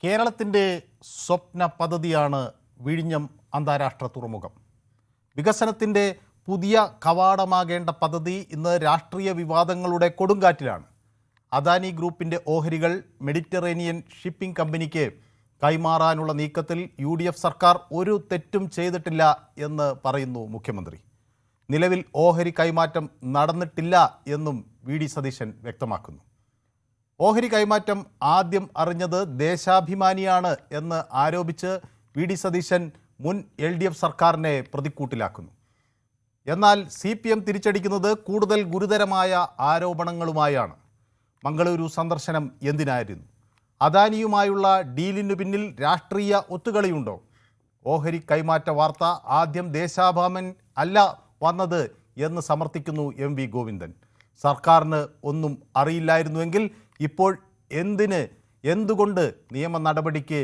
കേരളത്തിൻ്റെ സ്വപ്ന പദ്ധതിയാണ് വിഴിഞ്ഞം അന്താരാഷ്ട്ര തുറമുഖം. വികസനത്തിൻ്റെ പുതിയ കവാടമാകേണ്ട പദ്ധതി ഇന്ന് രാഷ്ട്രീയ വിവാദങ്ങളുടെ കൊടുങ്കാറ്റിലാണ്. അദാനി ഗ്രൂപ്പിൻ്റെ ഓഹരികൾ മെഡിറ്ററേനിയൻ ഷിപ്പിംഗ് കമ്പനിക്ക് കൈമാറാനുള്ള നീക്കത്തിൽ UDF സർക്കാർ ഒരു തെറ്റും ചെയ്തിട്ടില്ല എന്ന് പറയുന്നു മുഖ്യമന്ത്രി. നിലവിൽ ഓഹരി കൈമാറ്റം നടന്നിട്ടില്ല എന്നും VD സതീശൻ വ്യക്തമാക്കുന്നു. ഓഹരി കൈമാറ്റം ആദ്യം അറിഞ്ഞത് ദേശാഭിമാനിയാണ് എന്ന് ആരോപിച്ച് VD സതീശൻ മുൻ LDF സർക്കാരിനെ പ്രതിക്കൂട്ടിലാക്കുന്നു. എന്നാൽ CPM തിരിച്ചടിക്കുന്നത് കൂടുതൽ ഗുരുതരമായ ആരോപണങ്ങളുമായാണ്. മംഗളൂരു സന്ദർശനം എന്തിനായിരുന്നു? അദാനിയുമായുള്ള ഡീലിനു പിന്നിൽ രാഷ്ട്രീയ ഒത്തുകളിയുണ്ടോ? ഓഹരി കൈമാറ്റ വാർത്ത ആദ്യം ദേശാഭിമാൻ അല്ല വന്നത് എന്ന് സമർത്ഥിക്കുന്നു MV ഗോവിന്ദൻ. സർക്കാരിന് ഒന്നും അറിയില്ലായിരുന്നുവെങ്കിൽ ഇപ്പോൾ എന്തുകൊണ്ട് നിയമ നടപടിക്ക്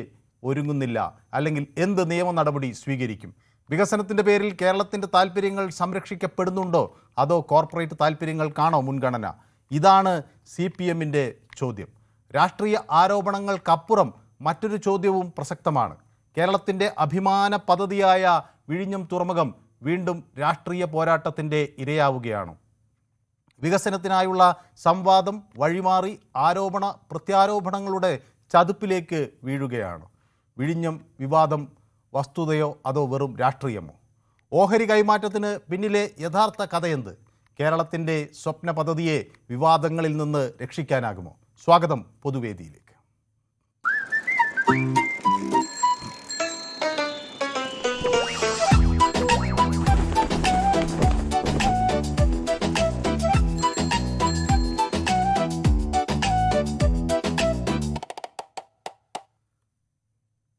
ഒരുങ്ങുന്നില്ല, അല്ലെങ്കിൽ എന്ത് നിയമ നടപടി സ്വീകരിക്കും? വികസനത്തിൻ്റെ പേരിൽ കേരളത്തിൻ്റെ താല്പര്യങ്ങൾ സംരക്ഷിക്കപ്പെടുന്നുണ്ടോ, അതോ കോർപ്പറേറ്റ് താല്പര്യങ്ങൾക്കാണോ മുൻഗണന? ഇതാണ് CPMൻ്റെ ചോദ്യം. രാഷ്ട്രീയ ആരോപണങ്ങൾക്കപ്പുറം മറ്റൊരു ചോദ്യവും പ്രസക്തമാണ്. കേരളത്തിൻ്റെ അഭിമാന പദ്ധതിയായ വിഴിഞ്ഞം തുറമുഖം വീണ്ടും രാഷ്ട്രീയ പോരാട്ടത്തിൻ്റെ ഇരയാവുകയാണോ? വികസനത്തിനായുള്ള സംവാദം വഴിമാറി ആരോപണ പ്രത്യാരോപണങ്ങളുടെ ചതുപ്പിലേക്ക് വീഴുകയാണ്. വിഴിഞ്ഞം വിവാദം വസ്തുതയോ അതോ വെറും രാഷ്ട്രീയമോ? ഓഹരി കൈമാറ്റത്തിന് പിന്നിലെ യഥാർത്ഥ കഥയെന്ത്? കേരളത്തിൻ്റെ സ്വപ്ന പദ്ധതിയെ വിവാദങ്ങളിൽ നിന്ന് രക്ഷിക്കാനാകുമോ? സ്വാഗതം പൊതുവേദിയിലേക്ക്.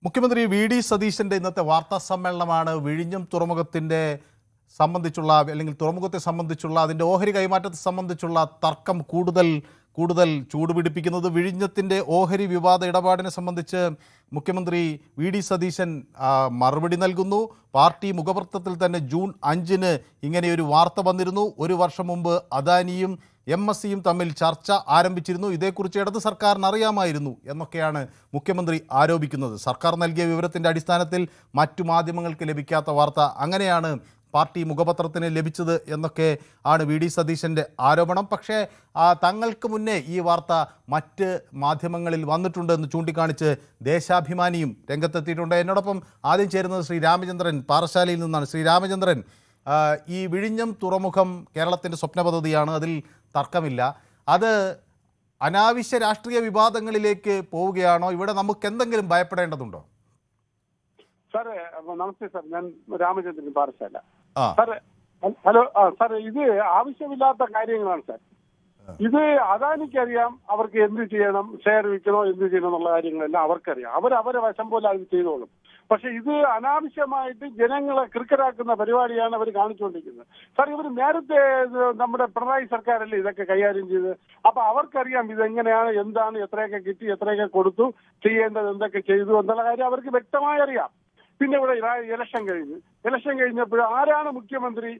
മുഖ്യമന്ത്രി VD സതീശൻ്റെ ഇന്നത്തെ വാർത്താ സമ്മേളനമാണ് വിഴിഞ്ഞം തുറമുഖത്തിൻ്റെ സംബന്ധിച്ചുള്ള, അല്ലെങ്കിൽ തുറമുഖത്തെ സംബന്ധിച്ചുള്ള അതിൻ്റെ ഓഹരി കൈമാറ്റത്തെ സംബന്ധിച്ചുള്ള തർക്കം കൂടുതൽ ചൂടുപിടിപ്പിക്കുന്നത്. വിഴിഞ്ഞത്തിൻ്റെ ഓഹരി വിവാദ ഇടപാടിനെ സംബന്ധിച്ച് മുഖ്യമന്ത്രി VD സതീശൻ മറുപടി നൽകുന്നു. പാർട്ടി മുഖപത്രത്തിൽ തന്നെ ജൂൺ 5-ന് ഇങ്ങനെയൊരു വാർത്ത വന്നിരുന്നു. ഒരു വർഷം മുമ്പ് അദാനിയും MSCയും തമ്മിൽ ചർച്ച ആരംഭിച്ചിരുന്നു. ഇതേക്കുറിച്ച് ഇടത് സർക്കാരിന് അറിയാമായിരുന്നു എന്നൊക്കെയാണ് മുഖ്യമന്ത്രി ആരോപിക്കുന്നത്. സർക്കാർ നൽകിയ വിവരത്തിൻ്റെ അടിസ്ഥാനത്തിൽ മറ്റു മാധ്യമങ്ങൾക്ക് ലഭിക്കാത്ത വാർത്ത അങ്ങനെയാണ് പാർട്ടി മുഖപത്രത്തിന് ലഭിച്ചത് എന്നൊക്കെ ആണ് VD സതീശൻ്റെ ആരോപണം. പക്ഷേ തങ്ങൾക്ക് മുന്നേ ഈ വാർത്ത മറ്റ് മാധ്യമങ്ങളിൽ വന്നിട്ടുണ്ട് എന്ന് ചൂണ്ടിക്കാണിച്ച് ദേശാഭിമാനിയും രംഗത്തെത്തിയിട്ടുണ്ട്. എന്നോടൊപ്പം ആദ്യം ചേരുന്നത് ശ്രീ രാമചന്ദ്രൻ പാറശാലയിൽ നിന്നാണ്. ശ്രീ രാമചന്ദ്രൻ, ഈ വിഴിഞ്ഞം തുറമുഖം കേരളത്തിൻ്റെ സ്വപ്ന പദ്ധതിയാണ്, അതിൽ തർക്കമില്ല. അത് അനാവശ്യ രാഷ്ട്രീയ വിവാദങ്ങളിലേക്ക് പോവുകയാണോ? ഇവിടെ നമുക്ക് എന്തെങ്കിലും ഭയപ്പെടേണ്ടതുണ്ടോ? സാറേ നമസ്തേ സാർ, ഞാൻ രാമചന്ദ്രൻ പാറശാല. സാറേ ഹലോ. സാർ, ഇത് ആവശ്യമില്ലാത്ത കാര്യങ്ങളാണ് സാർ. ഇത് അദാനിക്കറിയാം അവർക്ക് എന്ത് ചെയ്യണം, ഷെയർ വിൽക്കണോ എന്ത് ചെയ്യണം എന്നുള്ള കാര്യങ്ങളെല്ലാം അവർക്കറിയാം. അവരെ വശം പോലെ അത് ചെയ്തോളും. പക്ഷെ ഇത് അനാവശ്യമായിട്ട് ജനങ്ങളെ ക്രിക്കറ്റാക്കുന്ന പരിപാടിയാണ് അവർ കാണിച്ചുകൊണ്ടിരിക്കുന്നത്. സാർ, ഇവർ നേരത്തെ നമ്മുടെ പിണറായി സർക്കാരല്ലേ ഇതൊക്കെ കൈകാര്യം ചെയ്ത്. അപ്പൊ അവർക്കറിയാം ഇതെങ്ങനെയാണ്, എന്താണ്, എത്രയൊക്കെ കിട്ടി, എത്രയൊക്കെ കൊടുത്തു, ചെയ്യേണ്ടത് എന്തൊക്കെ ചെയ്തു എന്നുള്ള കാര്യം അവർക്ക് വ്യക്തമായി അറിയാം. പിന്നെ ഇവിടെ ഇലക്ഷൻ കഴിഞ്ഞപ്പോൾ ആരാണ് മുഖ്യമന്ത്രി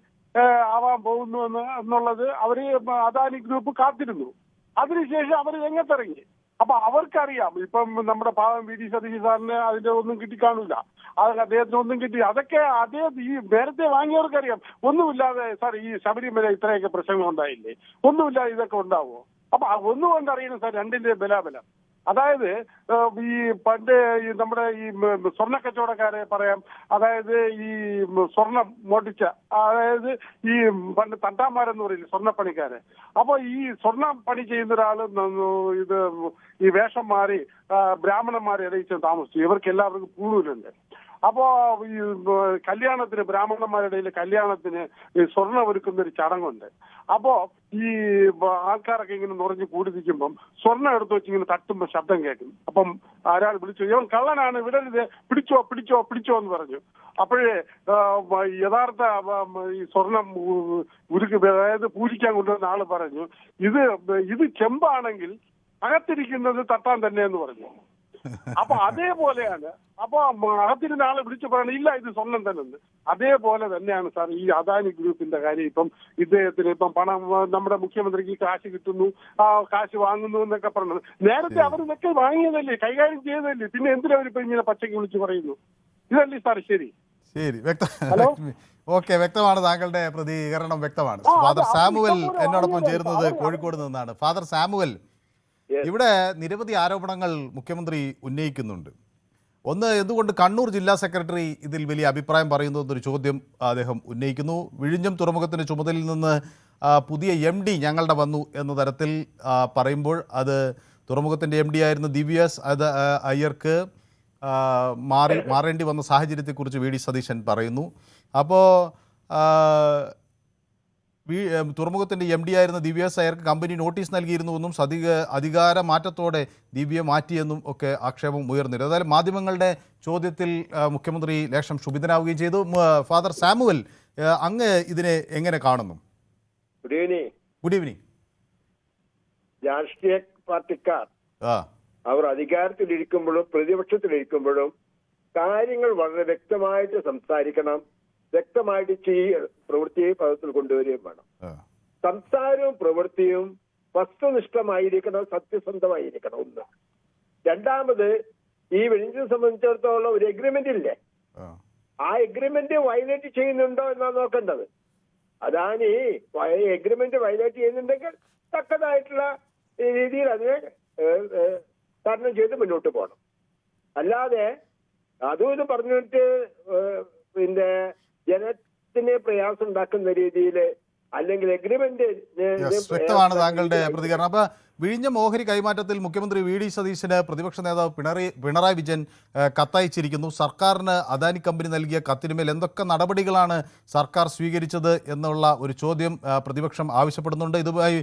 ആവാൻ പോകുന്നു എന്നുള്ളത് അവര് അദാനി ഗ്രൂപ്പ് കാത്തിരുന്നു. അതിനുശേഷം അവർ രംഗത്തിറങ്ങി. അപ്പൊ അവർക്കറിയാം. ഇപ്പം നമ്മുടെ പാവം VD സതീശൻ സാറിന് അതിന്റെ ഒന്നും കിട്ടിക്കാണൂല, അദ്ദേഹത്തിന് ഒന്നും കിട്ടി. അതൊക്കെ ഈ നേരത്തെ വാങ്ങിയവർക്കറിയാം. ഒന്നുമില്ലാതെ സാർ ഈ ശബരിമല ഇത്രയൊക്കെ പ്രശ്നങ്ങൾ ഉണ്ടായില്ലേ, ഒന്നുമില്ലാതെ ഇതൊക്കെ ഉണ്ടാവുമോ? അപ്പൊ ഒന്നുകൊണ്ട് അറിയണം സാർ രണ്ടിന്റെ ബലാബലം. അതായത് ഈ പണ്ട് നമ്മുടെ ഈ സ്വർണ്ണ കച്ചവടക്കാരെ പറയാം. അതായത് ഈ സ്വർണം മോട്ടിച്ച, അതായത് ഈ പണ്ട് തണ്ടാന്മാരെന്ന് പറയില്ലേ സ്വർണ്ണപ്പണിക്കാരെ. അപ്പൊ ഈ സ്വർണ്ണ പണി ചെയ്യുന്ന ഒരാള് ഈ വേഷം മാറി ബ്രാഹ്മണന്മാരെ ഇടയിച്ച് താമസിച്ചു. ഇവർക്ക് എല്ലാവർക്കും പൂണൂലുണ്ട്. അപ്പോ ഈ കല്യാണത്തിന്, ബ്രാഹ്മണന്മാരുടെ ഇടയിൽ കല്യാണത്തിന് സ്വർണ്ണം ഒരുക്കുന്ന ഒരു ചടങ്ങുണ്ട്. അപ്പോ ഈ ആൾക്കാരൊക്കെ ഇങ്ങനെ നിറഞ്ഞു കൂടി നിൽക്കുമ്പം സ്വർണ്ണം എടുത്തു വെച്ച് ഇങ്ങനെ തട്ടുമ്പോൾ ശബ്ദം കേൾക്കും. അപ്പം ഒരാൾ വിളിച്ചു, ഇവൻ കള്ളനാണ്, വിടരുത്, പിടിച്ചോ എന്ന് പറഞ്ഞു. അപ്പോഴേ യഥാർത്ഥ ഈ സ്വർണം അതായത് പൂജിക്കാൻ കൊണ്ടുവന്ന ആള് പറഞ്ഞു, ഇത് ചെമ്പാണെങ്കിൽ അകത്തിരിക്കുന്നത് തട്ടാൻ തന്നെ എന്ന് പറഞ്ഞു. അപ്പൊ അതേപോലെയാണ്. അപ്പൊ അകത്തിരുന്ന ആളെ വിളിച്ചു പറയണം ഇല്ല ഇത് സ്വർണം തന്നെ. അതേപോലെ തന്നെയാണ് സാർ ഈ അദാനി ഗ്രൂപ്പിന്റെ കാര്യം. ഇപ്പം ഇദ്ദേഹത്തിന് ഇപ്പം പണം നമ്മുടെ മുഖ്യമന്ത്രിക്ക് കാശ് കിട്ടുന്നു, ആ കാശ് വാങ്ങുന്നു എന്നൊക്കെ പറഞ്ഞത് നേരത്തെ അവർ ഇതൊക്കെ വാങ്ങിയതല്ലേ, കൈകാര്യം ചെയ്തതല്ലേ, പിന്നെ എന്തിനാ അവരിപ്പോ ഇങ്ങനെ പച്ചയ്ക്ക് വിളിച്ചു പറയുന്നു? ഇതല്ലേ സാർ ശരി? ശരി, ഓക്കെ, വ്യക്തമാണ്, താങ്കളുടെ പ്രതികരണം വ്യക്തമാണ്. ഫാദർ സാമുവൽ എന്നോടൊപ്പം ചേരുന്നത് കോഴിക്കോട് നിന്നാണ്. ഫാദർ സാമുവൽ, ഇവിടെ നിരവധി ആരോപണങ്ങൾ മുഖ്യമന്ത്രി ഉന്നയിക്കുന്നുണ്ട്. ഒന്ന്, എന്തുകൊണ്ട് കണ്ണൂർ ജില്ലാ സെക്രട്ടറി ഇതിൽ വലിയ അഭിപ്രായം പറയുന്നു എന്നൊരു ചോദ്യം അദ്ദേഹം ഉന്നയിക്കുന്നു. വിഴിഞ്ഞം തുറമുഖത്തിൻ്റെ ചുമതലയിൽ നിന്ന് പുതിയ MD ഞങ്ങളുടെ വന്നു എന്ന തരത്തിൽ പറയുമ്പോൾ അത് തുറമുഖത്തിൻ്റെ MD ആയിരുന്ന ദിവ്യാസ് അയ്യർക്ക് മാറേണ്ടി വന്ന സാഹചര്യത്തെക്കുറിച്ച് VD സതീശൻ പറയുന്നു. അപ്പോൾ തുറമുഖത്തിൻ്റെ MD ആയിരുന്ന ദിവ്യാസ് അയ്യർക്ക് കമ്പനി നോട്ടീസ് നൽകിയിരുന്നുവെന്നും അധികാര മാറ്റത്തോടെ ദിവ്യ മാറ്റിയെന്നും ഒക്കെ ആക്ഷേപം ഉയർന്നിരുന്നു. അതായത് മാധ്യമങ്ങളുടെ ചോദ്യത്തിൽ മുഖ്യമന്ത്രി ലേശം ക്ഷുഭിതനാവുകയും ചെയ്തു. ഫാദർ സാമുവൽ, അങ്ങ് ഇതിനെ എങ്ങനെ കാണുന്നു? Good evening. രാഷ്ട്രീയ പാർട്ടിക്കാർ അവർ അധികാരത്തിലിരിക്കുമ്പോഴും പ്രതിപക്ഷത്തിലിരിക്കുമ്പോഴും കാര്യങ്ങൾ വളരെ വ്യക്തമായിട്ട് സംസാരിക്കണം, വ്യക്തമായിട്ട് പ്രവൃത്തിയെ പദത്തിൽ കൊണ്ടുവരികയും വേണം. സംസാരവും പ്രവൃത്തിയും വസ്തുനിഷ്ഠമായിരിക്കണം, സത്യസന്ധമായിരിക്കണം. ഒന്ന്. രണ്ടാമത്, ഈ വിഴിഞ്ഞത്തെ സംബന്ധിച്ചിടത്തോളം ഒരു എഗ്രിമെന്റ് ഇല്ലേ, ആ എഗ്രിമെന്റ് വയലേറ്റ് ചെയ്യുന്നുണ്ടോ എന്നാണ് നോക്കേണ്ടത്. അതാണ് ഈ എഗ്രിമെന്റ് വയലേറ്റ് ചെയ്യുന്നുണ്ടെങ്കിൽ തക്കതായിട്ടുള്ള രീതിയിൽ അതിനെ തരണം ചെയ്ത് മുന്നോട്ട് പോകണം. അല്ലാതെ അതും ഇത് പറഞ്ഞിട്ട് പിന്നെ ജനത്തിന് പ്രയാസം ഉണ്ടാക്കുന്ന രീതിയിൽ അല്ലെങ്കിൽ എഗ്രിമെന്റ്. വ്യക്തമാണ് താങ്കളുടെ പ്രതികരണം. അപ്പൊ വിഴിഞ്ഞം ഓഹരി കൈമാറ്റത്തിൽ മുഖ്യമന്ത്രി VD സതീശന് പ്രതിപക്ഷ നേതാവ് പിണറായി വിജയൻ കത്തയച്ചിരിക്കുന്നു. സർക്കാരിന് അദാനി കമ്പനി നൽകിയ കത്തിനുമേൽ എന്തൊക്കെ നടപടികളാണ് സർക്കാർ സ്വീകരിച്ചത് എന്നുള്ള ഒരു ചോദ്യം പ്രതിപക്ഷം ആവശ്യപ്പെടുന്നുണ്ട്. ഇതുമായി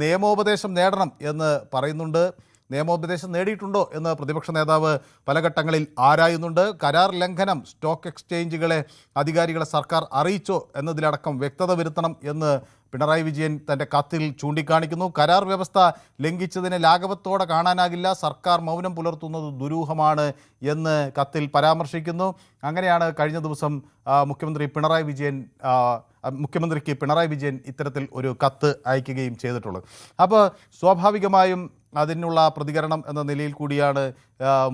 നിയമോപദേശം നേടണം എന്ന് പറയുന്നുണ്ട്. നിയമോപദേശം നേടിയിട്ടുണ്ടോ എന്ന് പ്രതിപക്ഷ നേതാവ് പല ഘട്ടങ്ങളിൽ ആരായുന്നുണ്ട്. കരാർ ലംഘനം സ്റ്റോക്ക് എക്സ്ചേഞ്ചുകളെ അധികാരികളെ സർക്കാർ അറിയിച്ചോ എന്നതിലടക്കം വ്യക്തത വരുത്തണം എന്ന് പിണറായി വിജയൻ തൻ്റെ കത്തിൽ ചൂണ്ടിക്കാണിക്കുന്നു. കരാർ വ്യവസ്ഥ ലംഘിച്ചതിനെ ലാഘവത്തോടെ കാണാനാകില്ല, സർക്കാർ മൗനം പുലർത്തുന്നത് ദുരൂഹമാണ് എന്ന് കത്തിൽ പരാമർശിക്കുന്നു. അങ്ങനെയാണ് കഴിഞ്ഞ ദിവസം മുഖ്യമന്ത്രിക്ക് പിണറായി വിജയൻ ഇത്തരത്തിൽ ഒരു കത്ത് അയക്കുകയും ചെയ്തിട്ടുള്ളത്. അപ്പോൾ സ്വാഭാവികമായും അതിനുള്ള പ്രതികരണം എന്ന നിലയിൽ കൂടിയാണ്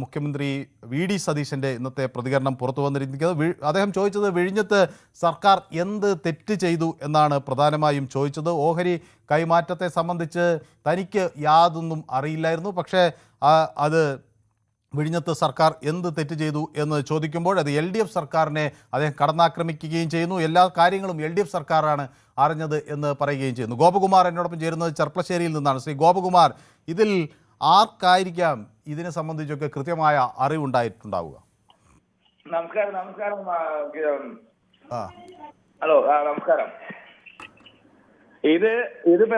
മുഖ്യമന്ത്രി VD സതീശൻ്റെ ഇന്നത്തെ പ്രതികരണം പുറത്തു വന്നിരിക്കുന്നത്. അദ്ദേഹം ചോദിച്ചത് വിഴിഞ്ഞത്ത് സർക്കാർ എന്ത് തെറ്റ് ചെയ്തു എന്നാണ് പ്രധാനമായും ചോദിച്ചത്. ഓഹരി കൈമാറ്റത്തെ സംബന്ധിച്ച് തനിക്ക് യാതൊന്നും അറിയില്ലായിരുന്നു, പക്ഷേ അത് വിഴിഞ്ഞത്ത് സർക്കാർ എന്ത് തെറ്റ് ചെയ്തു എന്ന് ചോദിക്കുമ്പോൾ അത് LDF സർക്കാരിനെ അദ്ദേഹം കടന്നാക്രമിക്കുകയും ചെയ്യുന്നു. എല്ലാ കാര്യങ്ങളും LDF സർക്കാരാണ് അറിഞ്ഞത് എന്ന് പറയുകയും ചെയ്യുന്നു. ഗോപകുമാർ എന്നോടൊപ്പം ചേരുന്നത് ചെർപ്പളശ്ശേരിയിൽ നിന്നാണ്. ശ്രീ ഗോപകുമാർ, ഇതിൽ ആർക്കായിരിക്കാം ഇതിനെ സംബന്ധിച്ചൊക്കെ കൃത്യമായ അറിവുണ്ടായിട്ടുണ്ടാവുക? നമസ്കാരം. ഹലോ, നമസ്കാരം. ഇതിപ്പോ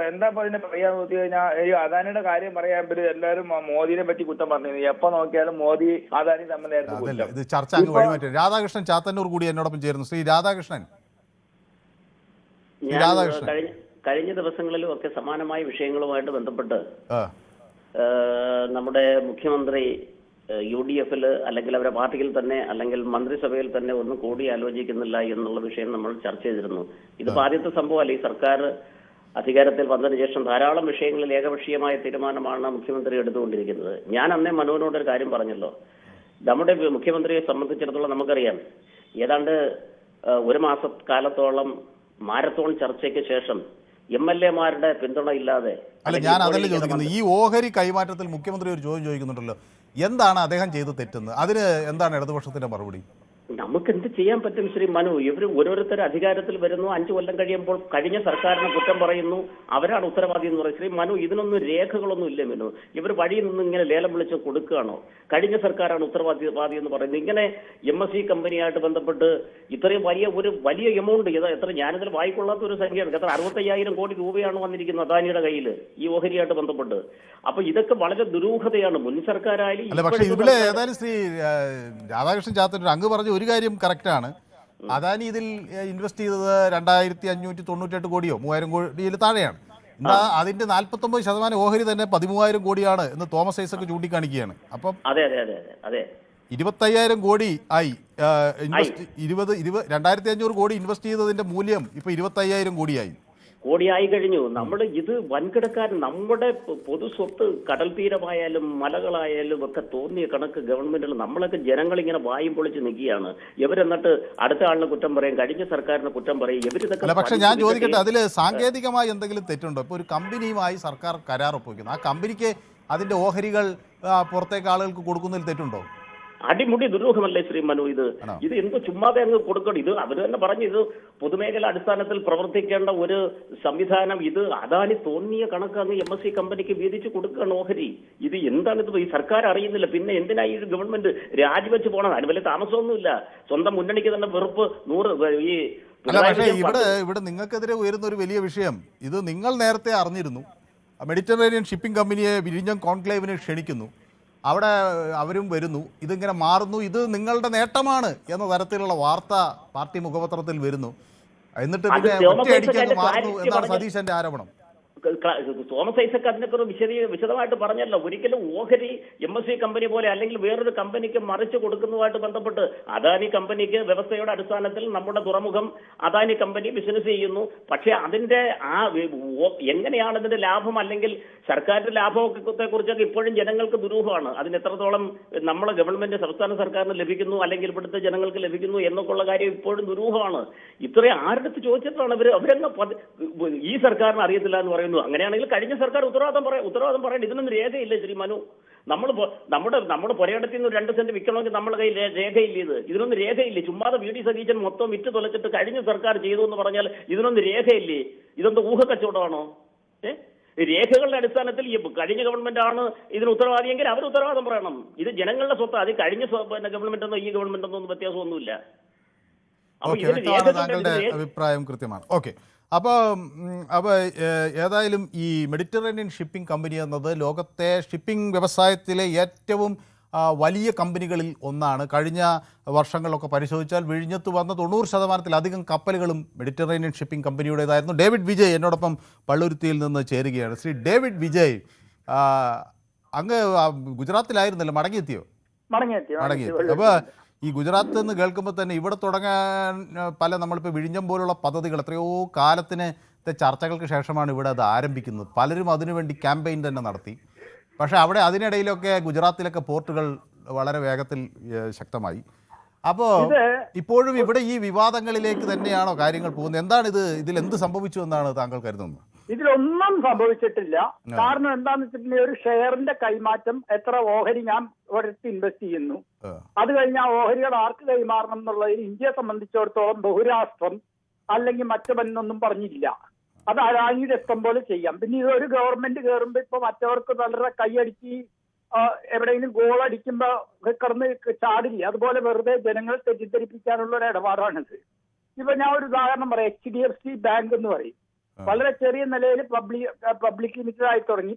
എന്താ പറയാന്ന് വെച്ച് കഴിഞ്ഞാൽ, ഈ അദാനിയുടെ കാര്യം പറയാൻ പറ്റും. എല്ലാവരും മോദിനെ പറ്റി കുറ്റം പറഞ്ഞിരുന്നു. എപ്പോ നോക്കിയാലും മോദി അദാനി തമ്മിലായിരുന്നു ഇത് ചർച്ച അങ്ങ് വഴിമാറ്റി. രാധാകൃഷ്ണൻ ചാത്തന്നൂർ കൂടി എന്നോടൊപ്പം ചേരുന്നു. ശ്രീ രാധാകൃഷ്ണൻ. കഴിഞ്ഞ ദിവസങ്ങളിലും ഒക്കെ സമാനമായ വിഷയങ്ങളുമായിട്ട് ബന്ധപ്പെട്ട് നമ്മുടെ മുഖ്യമന്ത്രി UDF-ൽ അല്ലെങ്കിൽ അവരുടെ പാർട്ടിയിൽ തന്നെ അല്ലെങ്കിൽ മന്ത്രിസഭയിൽ തന്നെ ഒന്നും കൂടി ആലോചിക്കുന്നില്ല എന്നുള്ള വിഷയം നമ്മൾ ചർച്ച ചെയ്തിരുന്നു. ഇതിപ്പോൾ ആദ്യത്തെ സംഭവമല്ല. ഈ സർക്കാർ അധികാരത്തിൽ വന്നതിന് ശേഷം ധാരാളം വിഷയങ്ങളിൽ ഏകപക്ഷീയമായ തീരുമാനമാണ് മുഖ്യമന്ത്രി എടുത്തുകൊണ്ടിരിക്കുന്നത്. ഞാൻ അന്നേ മനുവിനോടൊരു കാര്യം പറഞ്ഞല്ലോ. നമ്മുടെ മുഖ്യമന്ത്രിയെ സംബന്ധിച്ചിടത്തോളം നമുക്കറിയാം, ഏതാണ്ട് ഒരു മാസക്കാലത്തോളം മാരത്തോൺ ചർച്ചയ്ക്ക് ശേഷം MLA-മാരുടെ പിന്തുണ ഇല്ലാതെ. അല്ല, ഞാൻ അതല്ല ചോദിക്കുന്നത്. ഈ ഓഹരി കൈമാറ്റത്തിൽ മുഖ്യമന്ത്രി ഒരു ചോദ്യം ചോദിക്കുന്നുണ്ടല്ലോ, എന്താണ് അദ്ദേഹം ചെയ്ത് തെറ്റുന്നത്? അതിന് എന്താണ് ഇടതുപക്ഷത്തിന്റെ മറുപടി? നമുക്ക് എന്ത് ചെയ്യാൻ പറ്റും ശ്രീ മനു? ഇവർ ഓരോരുത്തർ അധികാരത്തിൽ വരുന്നു, 5 കൊല്ലം കഴിയുമ്പോൾ കഴിഞ്ഞ സർക്കാരിനെ കുറ്റം പറയുന്നു, അവരാണ് ഉത്തരവാദി എന്ന് പറയും. ശ്രീ മനു, ഇതിനൊന്നും രേഖകളൊന്നും ഇല്ല മനു. ഇവർ വഴിയിൽ നിന്ന് ഇങ്ങനെ ലേലം വിളിച്ച് കൊടുക്കുകയാണോ? കഴിഞ്ഞ സർക്കാരാണ് ഉത്തരവാദി എന്ന് പറയുന്നത്. ഇങ്ങനെ MSC കമ്പനിയായിട്ട് ബന്ധപ്പെട്ട് ഇത്രയും വലിയ എമൗണ്ട്, എത്ര ഞാനിതിൽ വായിക്കൊള്ളാത്ത ഒരു സംഖ്യയാണ്. എത്ര 65,000 കോടി രൂപയാണ് വന്നിരിക്കുന്നത് അദാനിയുടെ കയ്യിൽ ഈ ഓഹരിയായിട്ട് ബന്ധപ്പെട്ട്. അപ്പൊ ഇതൊക്കെ വളരെ ദുരൂഹതയാണ്. മുൻ സർക്കാരായാലും. പക്ഷേ ഇവിടെ ഏതായാലും ശ്രീ രാധാകൃഷ്ണൻ ചാത്തന്നൂർ അങ്ങ് പറഞ്ഞ ഒരു കാര്യം കറക്റ്റാണ്. അദാനി ഇതിൽ ഇൻവെസ്റ്റ് ചെയ്തത് 2,598 കോടിയോ 3,000 കോടിയിൽ താഴെയാണ്. എന്താ അതിന്റെ 49% ഓഹരി തന്നെ 13,000 കോടിയാണ് എന്ന് തോമസ് ഐസക് ചൂണ്ടിക്കാണിക്കുകയാണ്. അപ്പം അതെ അതെ അതെ അതെ അതെ 25,000 കോടി ആയി. 2,500 കോടി ഇൻവെസ്റ്റ് ചെയ്തതിന്റെ മൂല്യം ഇപ്പൊ 25,000 കോടിയായി. കോടിയായി കഴിഞ്ഞു. നമ്മൾ ഇത് വൻകിടക്കാരൻ നമ്മുടെ പൊതു സ്വത്ത് കടൽ തീരമായാലും മലകളായാലും ഒക്കെ തോന്നിയ കണക്ക് ഗവൺമെന്റിൽ നമ്മളൊക്കെ ജനങ്ങൾ ഇങ്ങനെ വായും പൊളിച്ച് നിൽക്കുകയാണ്. ഇവരെന്നിട്ട് അടുത്ത ആളിനെ കുറ്റം പറയും, കഴിഞ്ഞ സർക്കാരിനെ കുറ്റം പറയും. ഇവരിതൊക്കെ പക്ഷെ ഞാൻ ചോദിക്കട്ടെ, അതിൽ സാങ്കേതികമായി എന്തെങ്കിലും തെറ്റുണ്ടോ? ഇപ്പോൾ ഒരു കമ്പനിയുമായി സർക്കാർ കരാർ ഒപ്പുവയ്ക്കുന്നു, ആ കമ്പനിക്ക് അതിന്റെ ഓഹരികൾ പുറത്തേക്ക് ആളുകൾക്ക് കൊടുക്കുന്നതിൽ തെറ്റുണ്ടോ? അടിമുടി ദുരൂഹമല്ലേ ശ്രീ മനു? ഇത് എന്തോ ചുമ്മാതെ അങ്ങ് കൊടുക്കണം. ഇത് അവർ തന്നെ പറഞ്ഞു, ഇത് പൊതുമേഖല അടിസ്ഥാനത്തിൽ പ്രവർത്തിക്കേണ്ട ഒരു സംവിധാനം. ഇത് അദാനി തോന്നിയ കണക്ക് അങ്ങ് MSC കമ്പനിക്ക് വീതിച്ച് കൊടുക്കുകയാണ് ഓഹരി. ഇത് എന്താണിത്? ഈ സർക്കാർ അറിയുന്നില്ല. പിന്നെ എന്തിനാ ഈ ഗവൺമെന്റ് രാജിവെച്ച് പോകണം? അതിന് വലിയ താമസമൊന്നുമില്ല. സ്വന്തം മുന്നണിക്ക് തന്നെ വെറുപ്പ് 100 ഈ പക്ഷേ ഇവിടെ നിങ്ങൾക്കെതിരെ ഉയരുന്ന ഒരു വലിയ വിഷയം, ഇത് നിങ്ങൾ നേരത്തെ അറിഞ്ഞിരുന്നു. മെഡിറ്ററേനിയൻ ഷിപ്പിംഗ് കമ്പനിയെ വിഴിഞ്ഞം കോൺക്ലേവിന് ക്ഷണിക്കുന്നു, അവിടെ അവരും വരുന്നു, ഇതിങ്ങനെ മാറുന്നു, ഇത് നിങ്ങളുടെ നേട്ടമാണ് എന്ന തരത്തിലുള്ള വാർത്ത പാർട്ടി മുഖപത്രത്തിൽ വരുന്നു. എന്നിട്ട് പിന്നെ ഒറ്റയടിക്കങ്ങ് മാറുന്നു എന്നാണ് സതീശന്റെ ആരോപണം. തോമസ് ഐസക് അതിനെക്കുറിച്ച് വിശദമായിട്ട് പറഞ്ഞല്ലോ. ഒരിക്കലും ഓഹരി MSC കമ്പനി പോലെ അല്ലെങ്കിൽ വേറൊരു കമ്പനിക്ക് മറിച്ച് കൊടുക്കുന്നതുമായിട്ട് ബന്ധപ്പെട്ട് അദാനി കമ്പനിക്ക് വ്യവസ്ഥയുടെ അടിസ്ഥാനത്തിൽ നമ്മുടെ തുറമുഖം അദാനി കമ്പനി ബിസിനസ് ചെയ്യുന്നു. പക്ഷേ അതിന്റെ എങ്ങനെയാണ് ഇതിന്റെ ലാഭം അല്ലെങ്കിൽ സർക്കാരിന്റെ ലാഭത്തെ കുറിച്ചൊക്കെ ഇപ്പോഴും ജനങ്ങൾക്ക് ദുരൂഹമാണ്. അതിന് എത്രത്തോളം നമ്മളെ ഗവൺമെന്റ് സംസ്ഥാന സർക്കാരിന് ലഭിക്കുന്നു അല്ലെങ്കിൽ ഇവിടുത്തെ ജനങ്ങൾക്ക് ലഭിക്കുന്നു എന്നൊക്കെയുള്ള കാര്യം ഇപ്പോഴും ദുരൂഹമാണ്. ഇത്രയും ആരുടെ ചോദിച്ചിട്ടാണ് അവരെന്നെ ഈ സർക്കാരിന് അറിയത്തില്ല എന്ന് പറയുന്നത്. അങ്ങനെയാണെങ്കിൽ കഴിഞ്ഞ സർക്കാർ ഉത്തരവാദം പറയേണ്ട. ഇതിനൊന്നും രേഖയില്ല ശ്രീ മനു. നമ്മുടെ പുരയിടത്തിൽ നിന്ന് 2 സെന്റ് വിൽക്കണമെങ്കിൽ നമ്മുടെ കയ്യിൽ രേഖയില്ല. ഇതിനൊന്നും രേഖയില്ലേ? ചുമ്മാതെ VD സതീശൻ മൊത്തം വിറ്റ് തൊലച്ചിട്ട് കഴിഞ്ഞ സർക്കാർ ചെയ്തു എന്ന് പറഞ്ഞാൽ ഇതിനൊന്നും രേഖയില്ലേ? ഇതൊന്നും ഊഹക്കച്ചവടമാണോ? രേഖകളുടെ അടിസ്ഥാനത്തിൽ ഈ കഴിഞ്ഞ ഗവൺമെന്റ് ആണ് ഇതിന് ഉത്തരവാദിയെങ്കിൽ അവർ ഉത്തരവാദം പറയണം. ഇത് ജനങ്ങളുടെ സ്വത്ത്. അത് കഴിഞ്ഞ ഗവൺമെന്റ് എന്നോ ഈ ഗവൺമെന്റ് എന്നോ ഒന്നും വ്യത്യാസമൊന്നുമില്ല. താങ്കളുടെ അഭിപ്രായം കൃത്യമാണ്. ഓക്കെ, അപ്പോൾ ഏതായാലും ഈ മെഡിറ്ററേനിയൻ ഷിപ്പിംഗ് കമ്പനി എന്നത് ലോകത്തെ ഷിപ്പിംഗ് വ്യവസായത്തിലെ ഏറ്റവും വലിയ കമ്പനികളിൽ ഒന്നാണ്. കഴിഞ്ഞ വർഷങ്ങളിലൊക്കെ പരിശോധിച്ചാൽ വിഴിഞ്ഞത്ത് വന്ന 90%-ലധികം കപ്പലുകളും മെഡിറ്ററേനിയൻ ഷിപ്പിംഗ് കമ്പനിയുടേതായിരുന്നു. ഡേവിഡ് വിജയ് എന്നോടൊപ്പം പള്ളുരുത്തിയിൽ നിന്ന് ചേരുകയാണ്. ശ്രീ ഡേവിഡ് വിജയ്, അങ്ങ് ഗുജറാത്തിലായിരുന്നല്ലോ, മടങ്ങിയെത്തിയോ? മടങ്ങിയെത്തി. അപ്പോൾ ഈ ഗുജറാത്ത് എന്ന് കേൾക്കുമ്പോൾ തന്നെ ഇവിടെ തുടങ്ങാൻ നമ്മളിപ്പോൾ വിഴിഞ്ഞം പോലുള്ള പദ്ധതികൾ എത്രയോ കാലത്തിനത്തെ ചർച്ചകൾക്ക് ശേഷമാണ് ഇവിടെ അത് ആരംഭിക്കുന്നത്. പലരും അതിനുവേണ്ടി ക്യാമ്പയിൻ തന്നെ നടത്തി. പക്ഷേ അവിടെ അതിനിടയിലൊക്കെ ഗുജറാത്തിലൊക്കെ പോർട്ടുകൾ വളരെ വേഗത്തിൽ ശക്തമായി. അപ്പോൾ ഇപ്പോഴും ഇവിടെ ഈ വിവാദങ്ങളിലേക്ക് തന്നെയാണോ കാര്യങ്ങൾ പോകുന്നത്? എന്താണ് ഇതിൽ എന്ത് സംഭവിച്ചു എന്നാണ് താങ്കൾ കരുതുന്നത്? ഇതിലൊന്നും സംഭവിച്ചിട്ടില്ല. കാരണം എന്താണെന്ന് വെച്ചിട്ടുണ്ടെങ്കിൽ ഒരു ഷെയറിന്റെ കൈമാറ്റം, എത്ര ഓഹരി ഞാൻ ഒരിടത്ത് ഇൻവെസ്റ്റ് ചെയ്യുന്നു, അത് കഴിഞ്ഞാൽ ഓഹരികൾ ആർക്ക് കൈമാറണം എന്നുള്ളതിൽ ഇന്ത്യയെ സംബന്ധിച്ചിടത്തോളം ബഹുരാഷ്ട്രം അല്ലെങ്കിൽ മറ്റൊന്നും പറഞ്ഞില്ല. അത് അദാനിയുടെ ഇഷ്ടം പോലെ ചെയ്യാം. പിന്നെ ഇതൊരു ഗവൺമെന്റ് കയറുമ്പോൾ ഇപ്പൊ മറ്റവർക്ക് വളരെ കൈയടിച്ച് എവിടെയെങ്കിലും ഗോൾ അടിക്കുമ്പോ കിടന്ന് ചാടില്ല. അതുപോലെ വെറുതെ ജനങ്ങളെ തെറ്റിദ്ധരിപ്പിക്കാനുള്ള ഒരു ഇടപാടാണിത്. ഇപ്പൊ ഞാൻ ഒരു ഉദാഹരണം പറയാം. HDFC ബാങ്ക് എന്ന് പറയും, വളരെ ചെറിയ നിലയിൽ പബ്ലിക് ലിമിറ്റഡ് ആയി തുടങ്ങി.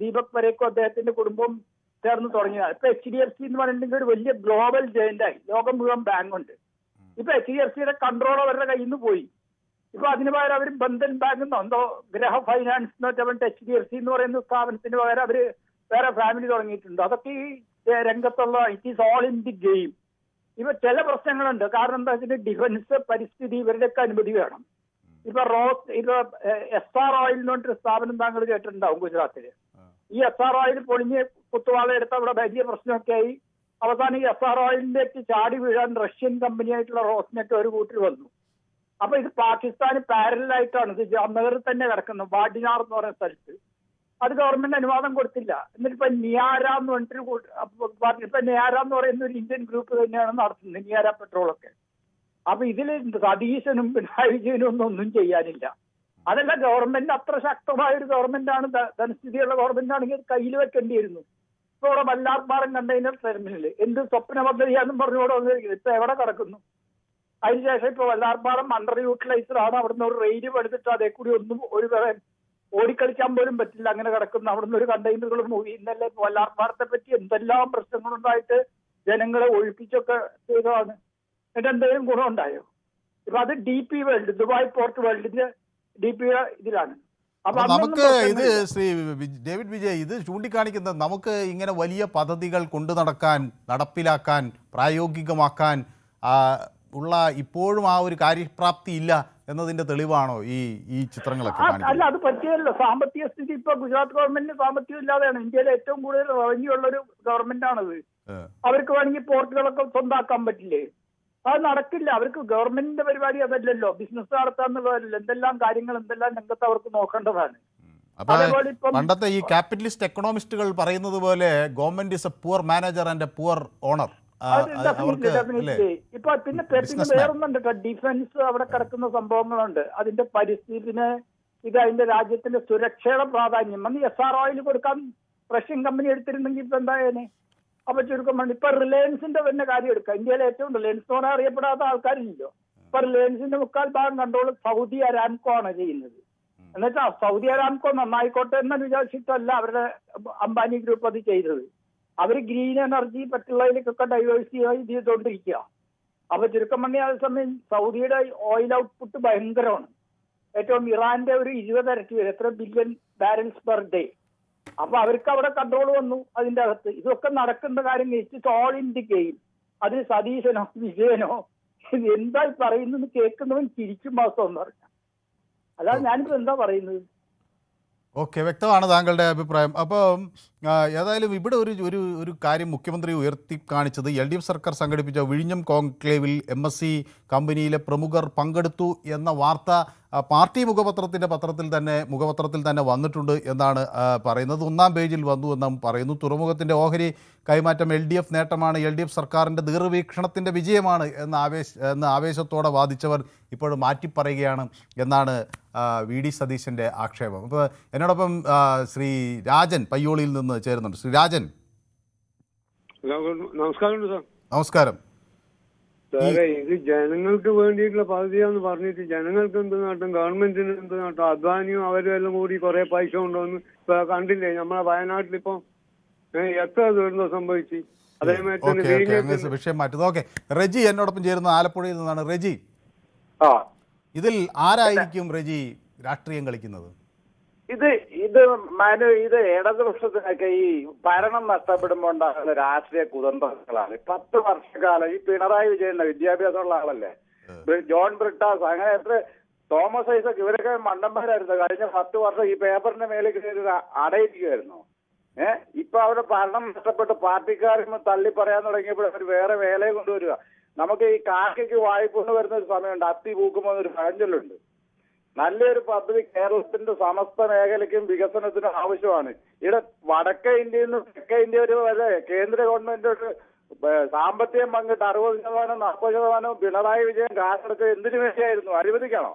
ദീപക് പരേഖും അദ്ദേഹത്തിന്റെ കുടുംബവും ചേർന്ന് തുടങ്ങിയതാണ്. ഇപ്പൊ HDFC എന്ന് പറഞ്ഞിട്ടുണ്ടെങ്കിൽ ഒരു വലിയ ഗ്ലോബൽ ജയന്റായി. ലോകം മുഴുവൻ ബാങ്കുണ്ട്. ഇപ്പൊ HDFCയുടെ കൺട്രോൾ അവരുടെ കയ്യിൽ നിന്ന് പോയി. ഇപ്പൊ അതിന് പകരം അവർ ബന്ധൻ ബാങ്ക് എന്തോ ഗ്രഹ ഫൈനാൻസ് എന്ന് വെച്ചാൽ HDFC എന്ന് പറയുന്ന സ്ഥാപനത്തിന് പകരം അവര് വേറെ ഫാമിലി തുടങ്ങിയിട്ടുണ്ട്. അതൊക്കെ ഈ രംഗത്തുള്ള it is all in the game. ഇപ്പൊ ചില പ്രശ്നങ്ങളുണ്ട്. കാരണം എന്താ വെച്ചാൽ ഡിഫൻസ്, പരിസ്ഥിതി, ഇവരുടെയൊക്കെ അനുമതി വേണം. ഇപ്പൊ SR ഓയിൽ എന്ന് പറഞ്ഞിട്ട് സ്ഥാപനം താങ്കൾ കേട്ടിട്ടുണ്ടാവും ഗുജറാത്തില്. ഈ SR ഓയിൽ പൊളിഞ്ഞ് കുത്തുവാള എടുത്ത് അവിടെ വലിയ പ്രശ്നമൊക്കെ ആയി. അവസാനം ഈ SR ഓയിലിലേക്ക് ചാടി വീഴാൻ റഷ്യൻ കമ്പനിയായിട്ടുള്ള റോസ്നെറ്റ് ഒരു കൂട്ടിൽ വന്നു. അപ്പൊ ഇത് പാകിസ്ഥാന് പാരലായിട്ടാണ്. ഇത് ജാംനഗറിൽ തന്നെ കിടക്കുന്നത്, വാഡിനാർ എന്ന് പറയുന്ന സ്ഥലത്ത്. അത് ഗവൺമെന്റ് അനുവാദം കൊടുത്തില്ല. എന്നിട്ട് ഇപ്പൊ നിയാര എന്ന് പറഞ്ഞിട്ടൊരു ഇപ്പൊ നിയാര എന്ന് പറയുന്ന ഒരു ഇന്ത്യൻ ഗ്രൂപ്പ് തന്നെയാണ് നടത്തുന്നത്, നിയാര പെട്രോളൊക്കെ. അപ്പൊ ഇതിൽ സതീശനും പിണറായി വിജയനും ഒന്നും ചെയ്യാനില്ല. അതല്ല, ഗവൺമെന്റ് അത്ര ശക്തമായ ഒരു ഗവൺമെന്റാണ്, ധനസ്ഥിതിയുള്ള ഗവൺമെന്റ് ആണെങ്കിൽ കയ്യിൽ വെക്കേണ്ടിയിരുന്നു. ഇപ്പൊ ഇവിടെ വല്ലാർപാടം കണ്ടെയ്നർ ടെർമിനൽ എന്ത് സ്വപ്ന പദ്ധതിയാണെന്നും പറഞ്ഞുകൂടെ ഇപ്പൊ എവിടെ കിടക്കുന്നു? അതിനുശേഷം ഇപ്പൊ വല്ലാർപാടം അണ്ടർ യൂട്ടിലൈസ്ഡ് ആണ്. അവിടുന്ന് ഒരു റെയിലും എടുത്തിട്ട് അതേ കൂടി ഒന്നും ഒരു ഓടിക്കളിക്കാൻ പോലും പറ്റില്ല, അങ്ങനെ കിടക്കുന്നു. അവിടുന്ന് ഒരു കണ്ടെയ്നറുകൾ മൂവി. ഇന്നലെ വല്ലാർപാടത്തെ പറ്റി എന്തെല്ലാം പ്രശ്നങ്ങളുണ്ടായിട്ട് ജനങ്ങളെ ഒഴിപ്പിച്ചൊക്കെ ചെയ്തതാണ്. എന്നിട്ട് എന്തെങ്കിലും ഗുണമുണ്ടായോ? ഇപ്പൊ അത് DP വേൾഡ്, ദുബായ് പോർട്ട് വേൾഡിന്റെ DP ഇതിലാണ്. അപ്പൊ അപ്പോൾ അന്നൊന്നും നമുക്ക് ഇത് പ്രശ്നങ്ങളില്ല. ശ്രീ ഡേവിഡ് വിജയ് ഇത് ചൂണ്ടിക്കാണിക്കുന്നത് നമുക്ക് ഇങ്ങനെ വലിയ പദ്ധതികൾ കൊണ്ടു നടക്കാൻ, നടപ്പിലാക്കാൻ, പ്രായോഗികമാക്കാൻ ഉള്ള ഇപ്പോഴും ആ ഒരു കാര്യപ്രാപ്തി ഇല്ല എന്നതിന്റെ തെളിവാണോ ഈ ചിത്രങ്ങളൊക്കെ അല്ല, കാണിക്കുന്നത്? അത് പറ്റിയല്ലോ. സാമ്പത്തിക സ്ഥിതി ഇപ്പൊ ഗുജറാത്ത് ഗവൺമെന്റിന് സാമ്പത്തികം ഇല്ലാതെയാണ്. ഇന്ത്യയിലെ ഏറ്റവും കൂടുതൽ റവന്യൂ ഉള്ള ഒരു ഗവൺമെന്റ് ആണത്. അവർക്ക് വേണമെങ്കിൽ പോർട്ടുകളൊക്കെ സ്വന്തമാക്കാൻ പറ്റില്ലേ? അത് നടക്കില്ല. അവർക്ക് ഗവൺമെന്റിന്റെ പരിപാടി അതല്ലല്ലോ, ബിസിനസ് നടത്താന്നുള്ളതല്ലോ. എന്തെല്ലാം കാര്യങ്ങൾ, എന്തെല്ലാം രംഗത്ത് അവർക്ക് നോക്കേണ്ടതാണ്. അപ്പൊ അതേപോലെ ഇപ്പം പണ്ടത്തെ ഈ ക്യാപിറ്റലിസ്റ്റ് എക്കണോമിസ്റ്റുകൾ പറയുന്നത് പോലെ government is a poor manager and a poor owner. Definitely. ഇപ്പൊ പിന്നെ വേറൊന്നുണ്ട് കേട്ടോ. ഡിഫൻസ് അവിടെ കിടക്കുന്ന സംഭവങ്ങളുണ്ട്. അതിന്റെ പരിസ്ഥിതിന് ഇത് അതിന്റെ രാജ്യത്തിന്റെ സുരക്ഷയുടെ പ്രാധാന്യം അന്ന് SR Oil കൊടുക്കാൻ റഷ്യൻ കമ്പനി എടുത്തിരുന്നെങ്കിൽ ഇപ്പൊ എന്തായാലും. അപ്പൊ ചുരുക്കം പറഞ്ഞു ഇപ്പൊ റിലയൻസിന്റെ തന്നെ കാര്യം എടുക്കാം. ഇന്ത്യയിലെ ഏറ്റവും റിലയൻസ് എന്ന് പറഞ്ഞാൽ അറിയപ്പെടാത്ത ആൾക്കാരില്ലല്ലോ. ഇപ്പൊ റിലയൻസിന്റെ 3/4 ഭാഗം കൺട്രോൾ സൗദി അരാംകോ ആണ് ചെയ്യുന്നത്. എന്നുവെച്ചാൽ സൗദി അരാംകോ നന്നായിക്കോട്ടെ എന്ന് വിചാരിച്ചിട്ടല്ല അവരുടെ അംബാനി ഗ്രൂപ്പ് അത് ചെയ്തത്. അവർ ഗ്രീൻ എനർജി മറ്റുള്ളതിലേക്കൊക്കെ ഡൈവേഴ്സിഫൈ ചെയ്തുകൊണ്ടിരിക്കുക. അപ്പൊ ചുരുക്കം പറഞ്ഞാൽ അതേസമയം സൗദിയുടെ ഓയിൽ ഔട്ട്പുട്ട് ഭയങ്കരമാണ്. ഏറ്റവും ഇറാന്റെ ഒരു 20 ഇരട്ടി വരും. എത്ര ബില്യൺ ബാരൽസ് പെർ ഡേ. അപ്പൊ അവർക്ക് അവിടെ കൺട്രോൾ വന്നു അതിന്റെ അകത്ത്. ഇതൊക്കെ നടക്കുന്ന കാര്യം it's all in the game. അതിന് സതീശനോ വിജയനോ എന്താ പറയുന്നത് കേൾക്കുന്നവൻ ചിരിക്കും മാസം എന്ന് പറഞ്ഞ. അല്ലാതെ ഞാനിപ്പോ എന്താ പറയുന്നത്? ഓക്കെ, വ്യക്തമാണ് താങ്കളുടെ അഭിപ്രായം. അപ്പോൾ ഏതായാലും ഇവിടെ ഒരു കാര്യം മുഖ്യമന്ത്രി ഉയർത്തി കാണിച്ചത് LDF സർക്കാർ സംഘടിപ്പിച്ച വിഴിഞ്ഞം കോൺക്ലേവിൽ MSC കമ്പനിയിലെ പ്രമുഖർ പങ്കെടുത്തു എന്ന വാർത്ത പാർട്ടി മുഖപത്രത്തിൽ തന്നെ വന്നിട്ടുണ്ട് എന്നാണ് പറയുന്നത്. 1-ാം പേജിൽ വന്നു എന്നും പറയുന്നു. തുറമുഖത്തിൻ്റെ ഓഹരി കൈമാറ്റം LDF നേട്ടമാണ്, LDF സർക്കാരിൻ്റെ ദീർഘവീക്ഷണത്തിൻ്റെ വിജയമാണ് എന്ന് ആവേശത്തോടെ വാദിച്ചവർ ഇപ്പോഴും മാറ്റിപ്പറയുകയാണ് എന്നാണ് VD സതീശൻ്റെ ആക്ഷേപം. അപ്പോൾ എന്നോടൊപ്പം ശ്രീ രാജൻ പയ്യോളിയിൽ നിന്ന് ചേരുന്നുണ്ട്. ശ്രീ രാജൻ, നമസ്കാരം സാർ. നമസ്കാരം. സാറേ, ഇത് ജനങ്ങൾക്ക് വേണ്ടിയിട്ടുള്ള പദ്ധതിയാന്ന് പറഞ്ഞിട്ട് ജനങ്ങൾക്ക് എന്ത് നേട്ടം, ഗവൺമെന്റിന് എന്ത് നേട്ടം? അദ്വാനിയും അവരും എല്ലാം കൂടി കുറെ പൈസ കൊണ്ടുവന്ന് ഇപ്പൊ കണ്ടില്ലേ നമ്മളെ വയനാട്ടിലിപ്പോ എത്ര ദുരന്തം സംഭവിച്ചു. അതേമാതിരി വിഷയം മാറ്റുന്നത്. ഓക്കെ, റെജി എന്നോടൊപ്പം ചേരുന്ന ആലപ്പുഴയിൽ നിന്നാണ്. റെജി, ഇതിൽ ആരായിരിക്കും റെജി രാഷ്ട്രീയം കളിക്കുന്നത്? ഇത് ഇടതുപക്ഷത്തിനൊക്കെ ഈ ഭരണം നഷ്ടപ്പെടുമ്പോൾ ഉണ്ടാകുന്ന രാഷ്ട്രീയ കുതന്ത്രങ്ങളാണ്. 10 വർഷക്കാലം ഈ പിണറായി വിജയന്റെ വിദ്യാഭ്യാസമുള്ള ആളല്ലേ, ജോൺ ബ്രിട്ടാസ്, അങ്ങനെ എത്ര തോമസ് ഐസക്, ഇവരൊക്കെ മണ്ടന്മാരായിരുന്നു. കഴിഞ്ഞ 10 വർഷം ഈ പേപ്പറിന്റെ മേലെ അടയിരിക്കുമായിരുന്നു. ഇപ്പൊ അവരുടെ ഭരണം നഷ്ടപ്പെട്ട് പാർട്ടിക്കാരും തള്ളി പറയാൻ തുടങ്ങിയപ്പോൾ അവർ വേറെ വേലയെ കൊണ്ടുവരിക. നമുക്ക് ഈ കാക്കയ്ക്ക് വായ്പ വരുന്ന ഒരു സമയമുണ്ട്, അത്തി പൂക്കുമ്പോൾ ഒരു പഴഞ്ചൊല്ലുണ്ട്. നല്ലൊരു പദ്ധതി കേരളത്തിന്റെ സമസ്ത മേഖലയ്ക്കും വികസനത്തിനും ആവശ്യമാണ്. ഇവിടെ വടക്കേ ഇന്ത്യയിൽ നിന്ന് തെക്കേ ഇന്ത്യ വരെ കേന്ദ്ര ഗവൺമെന്റ് സാമ്പത്തികം പങ്കിട്ട് 60%, 40% പിണറായി വിജയൻ കാശെടുത്ത് എന്തിനു വേണ്ടിയായിരുന്നു? അഴിമതിക്കാണോ?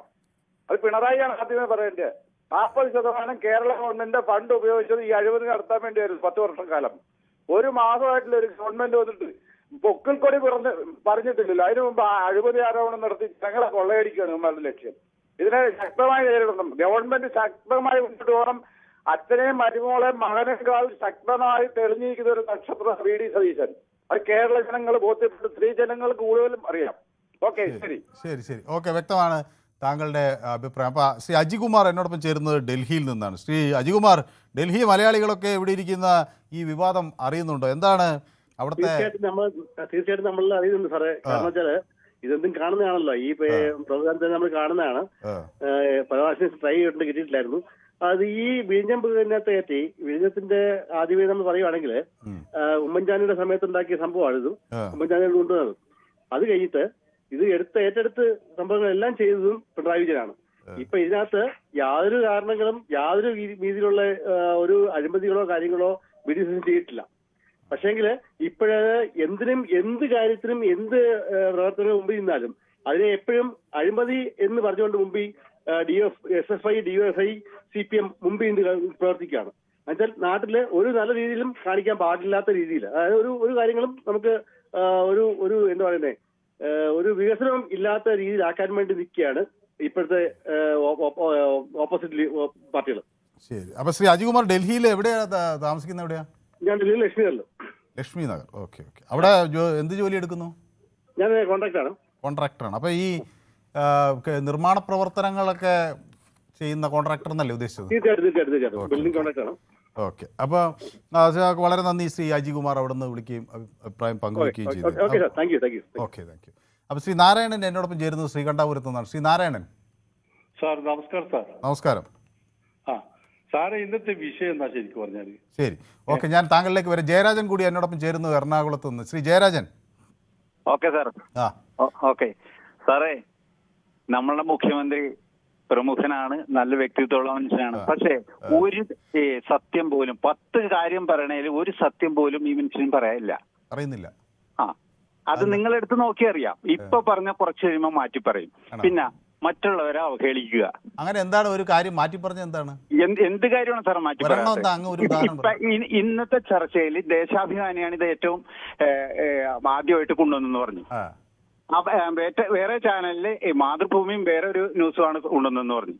അത് പിണറായിയാണ് ആദ്യമേ പറയേണ്ടത്. 40% കേരള ഗവൺമെന്റിന്റെ ഫണ്ട് ഉപയോഗിച്ചത് ഈ അഴിമതി നടത്താൻ വേണ്ടിയായിരുന്നു 10 വർഷക്കാലം. ഒരു മാസമായിട്ടുള്ള ഒരു ഗവൺമെന്റ് വന്നിട്ട് പൊക്കിൽ കൊടി പറഞ്ഞിട്ടില്ലല്ലോ. അതിനു മുമ്പ് അഴിമതി ആരോപണം നടത്തി ജനങ്ങളെ കൊള്ളയടിക്കുകയാണ് നമ്മളുടെ ലക്ഷ്യം. ഇതിനെ ശക്തമായി നേരിടണം. ഗവൺമെന്റ് ശക്തമായി മുന്നോട്ട് പോകണം. അച്ഛനെയും മരുമോളെയും മകനേക്കാൾ ശക്തമായി തെളിഞ്ഞിരിക്കുന്ന ഒരു നക്ഷത്ര VD സതീശൻ. അത് കേരള ജനങ്ങൾ ബോധ്യപ്പെട്ട് സ്ത്രീ ജനങ്ങൾക്ക് കൂടുതലും അറിയാം. ഓക്കെ, ശരി. ഓക്കെ, വ്യക്തമാണ് താങ്കളുടെ അഭിപ്രായം. അപ്പോൾ ശ്രീ അജികുമാർ എന്നോടൊപ്പം ചേരുന്നത് ഡൽഹിയിൽ നിന്നാണ്. ശ്രീ അജികുമാർ, ഡൽഹി മലയാളികളൊക്കെ ഇവിടെ ഇരിക്കുന്ന ഈ വിവാദം അറിയുന്നുണ്ടോ? എന്താണ് അവിടുത്തെ? തീർച്ചയായിട്ടും നമ്മൾ അറിയുന്നുണ്ട് സാറേ. കാരണം വെച്ചാല് ഇതെന്തും കാണുന്നതാണല്ലോ. ഈ പ്രധാനത്തെ നമ്മൾ കാണുന്നതാണ്. പല പ്രാവശ്യം ട്രൈ ചെയ്തിട്ട് കിട്ടിയിട്ടില്ലായിരുന്നു. അത് ഈ വിഴിഞ്ഞത്തിനകത്ത് കയറ്റി വിഴിഞ്ഞത്തിന്റെ ആദ്യമേ നമ്മൾ പറയുവാണെങ്കിൽ ഉമ്മൻചാണ്ടിയുടെ സമയത്ത് ഉണ്ടാക്കിയ സംഭവമാണ് ഇതും. ഉമ്മൻചാണ്ടിയോട് കൊണ്ടുവന്നത്. അത് കഴിഞ്ഞിട്ട് ഇത് ഏറ്റെടുത്ത് സംഭവങ്ങളെല്ലാം ചെയ്തതും പിണറായി വിജയനാണ്. ഇപ്പൊ ഇതിനകത്ത് യാതൊരു കാരണങ്ങളും യാതൊരു രീതിയിലുള്ള ഒരു അഴിമതികളോ കാര്യങ്ങളോ VD ചെയ്തിട്ടില്ല. പക്ഷേങ്കില് ഇപ്പോഴ് എന്ത് കാര്യത്തിനും എന്ത് പ്രവർത്തനവും മുമ്പിൽ നിന്നാലും അതിനെ എപ്പോഴും അഴിമതി എന്ന് പറഞ്ഞുകൊണ്ട് മുമ്പിൽ SFI, DYFI, CPM മുമ്പിൽ നിന്ന് പ്രവർത്തിക്കുകയാണ്. എന്നുവെച്ചാൽ നാട്ടില് ഒരു നല്ല രീതിയിലും കാണിക്കാൻ പാടില്ലാത്ത രീതിയിൽ, അതായത് ഒരു കാര്യങ്ങളും നമുക്ക് ഒരു എന്താ പറയുന്നത് ഒരു വികസനം ഇല്ലാത്ത രീതിയിലാക്കാൻ വേണ്ടി നിൽക്കുകയാണ് ഇപ്പോഴത്തെ ഓപ്പോസിറ്റ് പാർട്ടികൾ. ശരി. അപ്പൊ ശ്രീ അജികുമാർ ഡൽഹിയിൽ എവിടെയാണ് താമസിക്കുന്നത്? എവിടെയാ? ഞാൻ ഡൽഹിയിൽ ലക്ഷ്മി നഗർ. ഓക്കെ. അവിടെ എന്ത് ജോലി എടുക്കുന്നു? ഞാൻ കോൺട്രാക്ടറാണ്. അപ്പോൾ ഈ നിർമ്മാണ പ്രവർത്തനങ്ങളൊക്കെ ചെയ്യുന്ന കോൺട്രാക്ടർ എന്നല്ലേ ഉദ്ദേശിച്ചത്? തീർച്ചയായിട്ടും ബിൽഡിംഗ് കോൺട്രാക്ടർ ആണ്. ഓക്കെ. അപ്പോൾ വളരെ നന്ദി ശ്രീ അജികുമാർ അവിടെ നിന്ന് വിളിക്കുകയും അഭിപ്രായം പങ്കുവയ്ക്കുകയും ചെയ്തു. Thank you. Okay, thank you. അപ്പോൾ ശ്രീ നാരായണൻ എന്നോടൊപ്പം ചേരുന്നത് ശ്രീകണ്ഠാപുരത്ത് നിന്നാണ്. ശ്രീ നാരായണൻ സാർ നമസ്കാരം. സാർ നമസ്കാരം. സാറേ ഇന്നത്തെ വിഷയം എന്താ ശരിക്കും പറഞ്ഞാൽ? ശരി, ഓക്കെ, ഞാൻ താങ്കളിലേക്ക് വരാം. ജയരാജൻ കൂടി എന്നോടൊപ്പം ചേരുന്നു എറണാകുളത്ത് നിന്ന്. Shri Jayarajan. Okay sir. Okay സാറേ, നമ്മളുടെ മുഖ്യമന്ത്രി പ്രമുഖനാണ്, നല്ല വ്യക്തിത്വമുള്ള മനുഷ്യനാണ്. പക്ഷേ ഒരു സത്യം പോലും 10 കാര്യം പറയണേൽ ഒരു സത്യം പോലും ഈ മനുഷ്യൻ പറയുന്നില്ല. അത് നിങ്ങൾ എടുത്ത് നോക്കി അറിയാം. ഇപ്പൊ പറഞ്ഞ കുറച്ച് കഴിയുമ്പോൾ മാറ്റി പറയും, പിന്നെ മറ്റുള്ളവരെ അവഹേളിക്കുക. അങ്ങനെ എന്താണ് ഒരു കാര്യം മാറ്റി പറഞ്ഞ? എന്താണ് എന്ത് കാര്യമാണ് സാർ മാറ്റി പറയുന്നത്? ഇന്നത്തെ ചർച്ചയിൽ ദേശാഭിമാനിയാണ് ഇത് ഏറ്റവും ആദ്യമായിട്ട് കൊണ്ടുവന്നെന്ന് പറഞ്ഞു. വേറെ ചാനലില് മാതൃഭൂമിയും വേറെ ഒരു ന്യൂസുമാണ് കൊണ്ടുവന്നെന്ന് പറഞ്ഞു.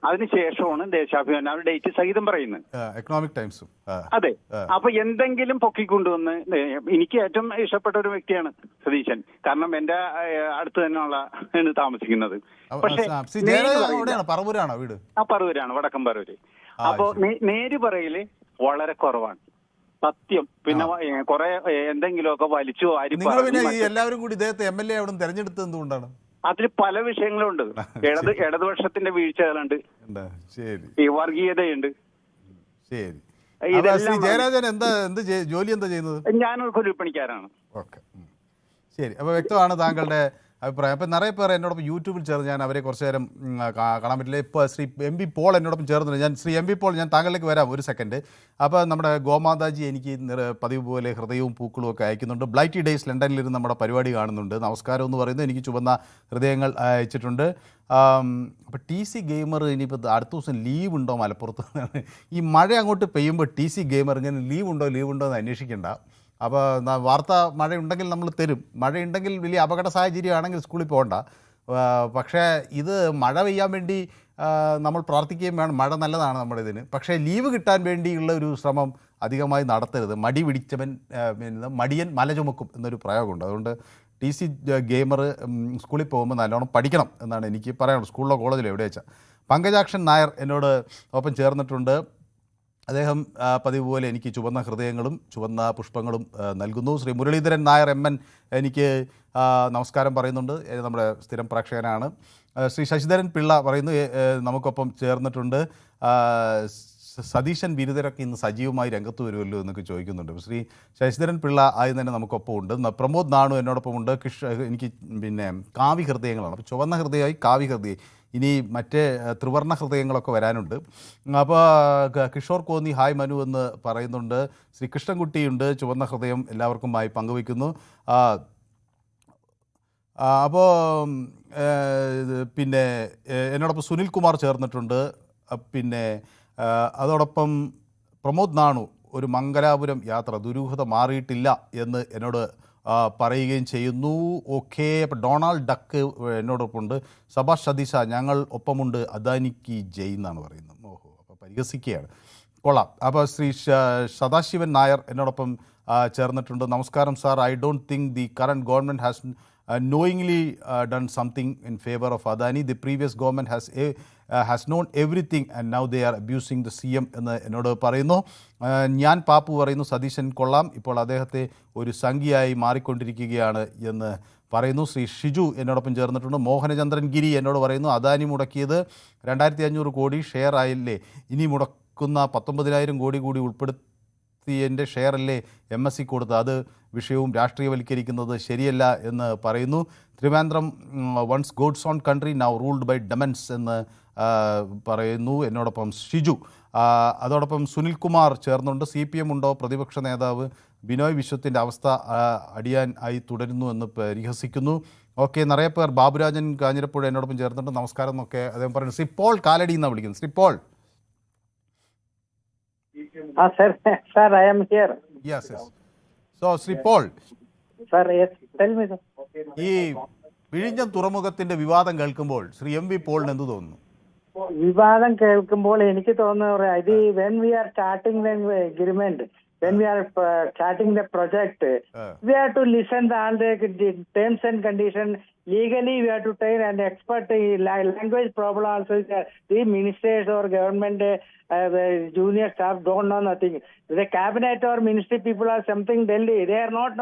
അതിനുശേഷമാണ് ദേശാഭിമാനി ആ ഡേറ്റ് സഹിതം പറയുന്നത്. എക്കണോമിക് ടൈംസും. അതെ. അപ്പൊ എന്തെങ്കിലും പൊക്കിക്കൊണ്ടുവന്ന്, എനിക്ക് ഏറ്റവും ഇഷ്ടപ്പെട്ട ഒരു വ്യക്തിയാണ് സതീശൻ. കാരണം എന്റെ അടുത്ത് തന്നെയുള്ള താമസിക്കുന്നത്. പക്ഷേ പറവൂരാണോ വീട്? പറവൂരാണ്, വടക്കം പറവൂര്. അപ്പൊ നേര് പറയല് വളരെ കുറവാണ്. സത്യം. പിന്നെ കുറെ എന്തെങ്കിലുമൊക്കെ വലിച്ചു വാരി. എല്ലാവരും കൂടി ഇദ്ദേഹത്തെ MLA അവിടെ തെരഞ്ഞെടുത്തത് എന്തുകൊണ്ടാണ്? അതിൽ പല വിഷയങ്ങളുണ്ട്. ഇടതുപക്ഷത്തിന്റെ വീഴ്ചകളുണ്ട്, ഈ വർഗീയതയുണ്ട്. ശരി. ജയരാജൻ ജോലി എന്താ ചെയ്യുന്നത്? ഞാനൊരു കൂലിപ്പണിക്കാരാണ്. ഓക്കെ, ശരി. അപ്പോൾ വ്യക്തമാണ് താങ്കളുടെ അഭിപ്രായം. അപ്പം നിറയെ പേർ എന്നോടൊപ്പം യൂട്യൂബിൽ ചേർന്ന്, ഞാൻ അവരെ കുറച്ച് നേരം കാണാൻ പറ്റില്ല. ഇപ്പോൾ ശ്രീ MV പോൾ എന്നോടൊപ്പം ചേർന്നില്ല. ശ്രീ MV പോൾ, ഞാൻ താങ്കളിലേക്ക് വരാം ഒരു സെക്കൻഡ്. അപ്പോൾ നമ്മുടെ ഗോമാതാജി എനിക്ക് പതിവ് പോലെ ഹൃദയവും പൂക്കളും ഒക്കെ അയക്കുന്നുണ്ട്. ബ്ലൈറ്റി ഡേയ്സ് ലണ്ടനിലിരുന്ന് നമ്മുടെ പരിപാടി കാണുന്നുണ്ട്. നമസ്കാരം എന്ന് പറയുന്നത് എനിക്ക് ചുവന്ന ഹൃദയങ്ങൾ അയച്ചിട്ടുണ്ട്. അപ്പോൾ TC ഗെയിമർ ഇനിയിപ്പോൾ അടുത്ത ദിവസം ലീവ് ഉണ്ടോ മലപ്പുറത്ത്? ഈ മഴ അങ്ങോട്ട് പെയ്യുമ്പോൾ TC ഗെയിമർ ഇങ്ങനെ ലീവ് ഉണ്ടോ എന്ന് അന്വേഷിക്കേണ്ട. അപ്പോൾ വാർത്ത മഴയുണ്ടെങ്കിൽ നമ്മൾ തരും. മഴയുണ്ടെങ്കിൽ വലിയ അപകട സാഹചര്യമാണെങ്കിൽ സ്കൂളിൽ പോകണ്ട. പക്ഷേ ഇത് മഴ പെയ്യാൻ വേണ്ടി നമ്മൾ പ്രാർത്ഥിക്കുകയും വേണം. മഴ നല്ലതാണ് നമ്മുടെ ഇതിന്. പക്ഷേ ലീവ് കിട്ടാൻ വേണ്ടിയുള്ള ഒരു ശ്രമം അധികമായി നടത്തരുത്. മടി പിടിച്ചവൻ മടിയൻ മല ചുമക്കും എന്നൊരു പ്രയോഗമുണ്ട്. അതുകൊണ്ട് TC ഗെയിമർ സ്കൂളിൽ പോകുമ്പോൾ നല്ലോണം പഠിക്കണം എന്നാണ് എനിക്ക് പറയാനുള്ളത്. സ്കൂളിലോ കോളേജിലോ എവിടെ വെച്ചാൽ. പങ്കജാക്ഷൻ നായർ എന്നോട് ഒപ്പം ചേർന്നിട്ടുണ്ട്. അദ്ദേഹം പതിവ് പോലെ എനിക്ക് ചുവന്ന ഹൃദയങ്ങളും ചുവന്ന പുഷ്പങ്ങളും നൽകുന്നു. ശ്രീ മുരളീധരൻ നായർ MN എനിക്ക് നമസ്കാരം പറയുന്നുണ്ട്. നമ്മുടെ സ്ഥിരം പ്രേക്ഷകനാണ്. ശ്രീ ശശിധരൻ പിള്ള പറയുന്നു നമുക്കൊപ്പം ചേർന്നിട്ടുണ്ട്. സതീശൻ ബിരുദരൊക്കെ ഇന്ന് സജീവമായി രംഗത്ത് വരുമല്ലോ എന്നൊക്കെ ചോദിക്കുന്നുണ്ട്. ശ്രീ ശശിധരൻ പിള്ള ആദ്യം തന്നെ നമുക്കൊപ്പം ഉണ്ട്. പ്രമോദ് നാണു എന്നോടൊപ്പം ഉണ്ട്. എനിക്ക് പിന്നെ കാവ്യ ഹൃദയങ്ങളാണ്. അപ്പോൾ ചുവന്ന ഹൃദയമായി കാവ്യ ഹൃദയം, ഇനി മറ്റേ ത്രിവർണ്ണ ഹൃദയങ്ങളൊക്കെ വരാനുണ്ട്. അപ്പോൾ കിഷോർ കോന്നി ഹായ് മനു എന്ന് പറയുന്നുണ്ട്. ശ്രീ കൃഷ്ണൻകുട്ടിയുണ്ട്, ചുവന്ന ഹൃദയം എല്ലാവർക്കുമായി പങ്കുവയ്ക്കുന്നു. അപ്പോൾ പിന്നെ എന്നോടൊപ്പം സുനിൽ കുമാർ ചേർന്നിട്ടുണ്ട്. പിന്നെ അതോടൊപ്പം പ്രമോദ് നാണു ഒരു മംഗലാപുരം യാത്ര ദുരൂഹത മാറിയിട്ടില്ല എന്ന് എന്നോട് പറയുകയും ചെയ്യുന്നു. ഓക്കെ. അപ്പോൾ ഡൊണാൾഡ് ഡക്ക് എന്നോടൊപ്പമുണ്ട്. സബാഷ് സതീശ ഞങ്ങൾ ഒപ്പമുണ്ട്, അദാനിക്ക് ജയ് എന്നാണ് പറയുന്നത്. ഓഹോ, അപ്പോൾ പരിഹസിക്കുകയാണ്. കൊള്ളാം. അപ്പോൾ ശ്രീ സദാശിവൻ നായർ എന്നോടൊപ്പം ചേർന്നിട്ടുണ്ട്. നമസ്കാരം sir. I don't think the current government has knowingly done something in favor of Adani. The previous government has known everything and now they are abusing the CM എന്ന് എന്നോട് പറയുന്നു. ഞാൻ പാപ്പു പറയുന്നു സതീശൻ കൊള്ളാം, ഇപ്പോൾ അദ്ദേഹത്തെ ഒരു സംഖ്യയായി മാറിക്കൊണ്ടിരിക്കുകയാണ് എന്ന് പറയുന്നു. ശ്രീ ഷിജു എന്നോടൊപ്പം ചേർന്നിട്ടുണ്ട്. മോഹനചന്ദ്രൻ ഗിരി എന്നോട് പറയുന്നു അദാനി മുടക്കിയത് 2500 കോടി ഷെയർ ആയില്ലേ, ഇനി മുടക്കുന്ന 19,000 കോടി കൂടി ഉൾപ്പെടുത്തിയതിൻ്റെ ഷെയറല്ലേ MSC കൊടുത്തത്, അത് വിഷയവും രാഷ്ട്രീയവൽക്കരിക്കുന്നത് ശരിയല്ല എന്ന് പറയുന്നു. Trivandrum once God's own country now ruled by demons എന്ന് പറയുന്നു എന്നോടൊപ്പം ഷിജു. അതോടൊപ്പം സുനിൽകുമാർ ചേർന്നുണ്ട്. CPM ഉണ്ടോ? പ്രതിപക്ഷ നേതാവ് ബിനോയ് വിശ്വത്തിൻ്റെ അവസ്ഥ അടിയാൻ ആയി തുടരുന്നു എന്ന് പരിഹസിക്കുന്നു. ഓക്കെ, നിറയെ പേർ. ബാബുരാജൻ കാഞ്ഞിരപ്പുഴ എന്നോടൊപ്പം ചേർന്നിട്ടുണ്ട്. നമസ്കാരം എന്നൊക്കെ അദ്ദേഹം പറയുന്നു. ശ്രീ പോൾ കാലടി എന്നാണ് വിളിക്കുന്നത്. Shri Paul. Sir, I am here. Yes. So, Shri Paul, Sir, yes, tell me, sir. ഈ വിഴിഞ്ഞം തുറമുഖത്തിന്റെ വിവാദം കേൾക്കുമ്പോൾ ശ്രീ MV പോളിന് എന്ത് തോന്നുന്നു? വിവാദം കേൾക്കുമ്പോൾ എനിക്ക് തോന്നുന്നു ഇത് when we are starting the agreement, when we are starting the project, we have to listen to all the terms and conditions legally we have to take an expert language problem also. The ministers or government junior staff don't know nothing. The cabinet or ministry people are something Delhi. They are not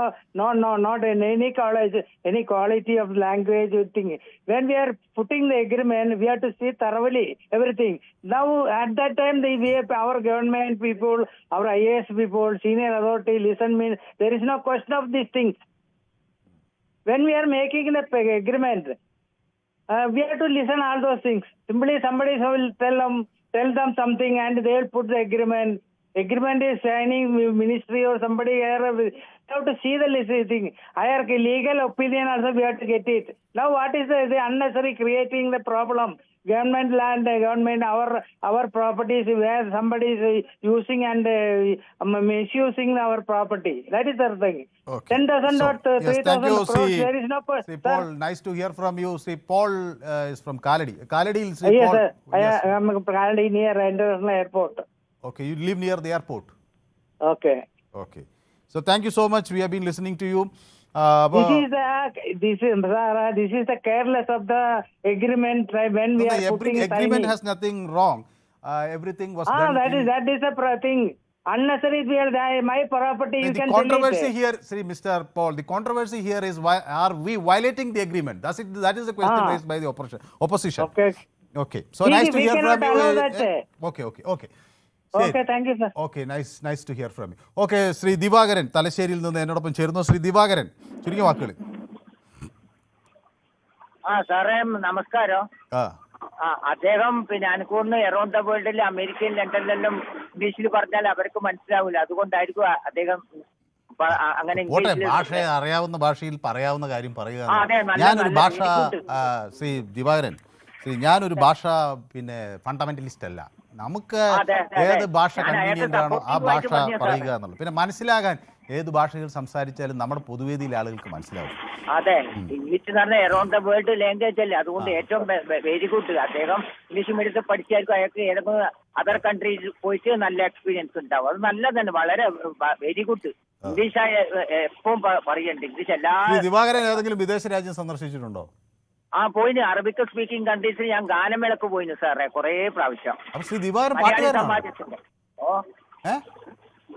in any college, any quality of language thing. When we are putting the agreement, we have to see thoroughly everything. Now at that time, our government people, our IAS people, senior authority listen. Means there is no question of these things. When we are making the agreement, we have to listen all those things. Simply somebody will tell them something and they will put the agreement. Agreement is signing ministry or somebody here. We have to see the thing. Higher legal opinion also we have to get it. Now what is the unnecessary creating the problem? Government land, government, our properties where somebody is using and misusing our property. That is the thing. Okay. 10,000 or 3,000 crores, there is no Sri Paul, nice to hear from you. Sri Paul is from Kaladi. Kaladi, Sri yes, Paul. Sir. Yes, I am Kaladi near International Airport. Okay, you live near the airport. Okay. Okay. So thank you so much. We have been listening to you. This is the careless of the agreement when we are putting agreement has nothing wrong. Everything was done. That is the thing. Unnecessary. My property. You can controversy here, Sri Mr. Paul. The controversy here is why are we violating the agreement? That is the question raised by the opposition. Okay. Okay. So nice to hear from you. Okay. Okay, thank you, sir. Okay, nice to hear from you. Okay, Shri Divakaran തലശ്ശേരിയിൽ നിന്ന് എന്നോടൊപ്പം ചേരുന്നു. ശ്രീ ദിവാകരൻ, ചുരുങ്ങിയ വാക്കുകൾ. സാറേ നമസ്കാരം. അദ്ദേഹം അനുകൂർന്ന് around the വേൾഡിൽ അമേരിക്കയിൽ ലണ്ടനിലെല്ലാം ഇംഗ്ലീഷിൽ പറഞ്ഞാൽ അവർക്ക് മനസ്സിലാവില്ല. അതുകൊണ്ടായിരിക്കും അദ്ദേഹം അങ്ങനെ ഭാഷ അറിയാവുന്ന ഭാഷയിൽ പറയാവുന്ന കാര്യം പറയുക. ഞാനൊരു ഭാഷ ശ്രീ ദിവാകരൻ, ഞാനൊരു ഭാഷ ഫണ്ടമെന്റലിസ്റ്റ് അല്ല. നമുക്ക് ഏത് ഭാഷ കൺവീനിയന്റ് ആണോ ആ ഭാഷ പറയുക എന്നുള്ളത്. പിന്നെ മനസ്സിലാകാൻ ഏത് ഭാഷകൾ സംസാരിച്ചാലും നമ്മുടെ പൊതുവേദിയിലെ ആളുകൾക്ക് മനസ്സിലാവും. അതെ, ഇംഗ്ലീഷ് എന്ന് പറഞ്ഞാൽ എറൗണ്ട് ദ വേൾഡ് ലാംഗ്വേജ് അല്ലേ. അതുകൊണ്ട് ഏറ്റവും വെരി ഗുഡ്. അദ്ദേഹം ഇംഗ്ലീഷ് മീഡിയത്തിൽ പഠിച്ചായിരിക്കും അയാൾക്ക് ഏതെങ്കിലും അതർ കൺട്രീസിൽ പോയിട്ട് നല്ല എക്സ്പീരിയൻസ് ഉണ്ടാവും. അത് നല്ലതാണ്, വളരെ വെരി ഗുഡ്. ഇംഗ്ലീഷ് എപ്പോഴും പറയുന്നുണ്ട് ഇംഗ്ലീഷ് എല്ലാ. ദിവാകരൻ ഏതെങ്കിലും വിദേശ രാജ്യം സന്ദർശിച്ചിട്ടുണ്ടോ? പോയിന്. അറബിക് സ്പീക്കിംഗ് കൺട്രീസിൽ ഞാൻ ഗാനമേളക്ക് പോയിന് സാറേ കുറേ പ്രാവശ്യം.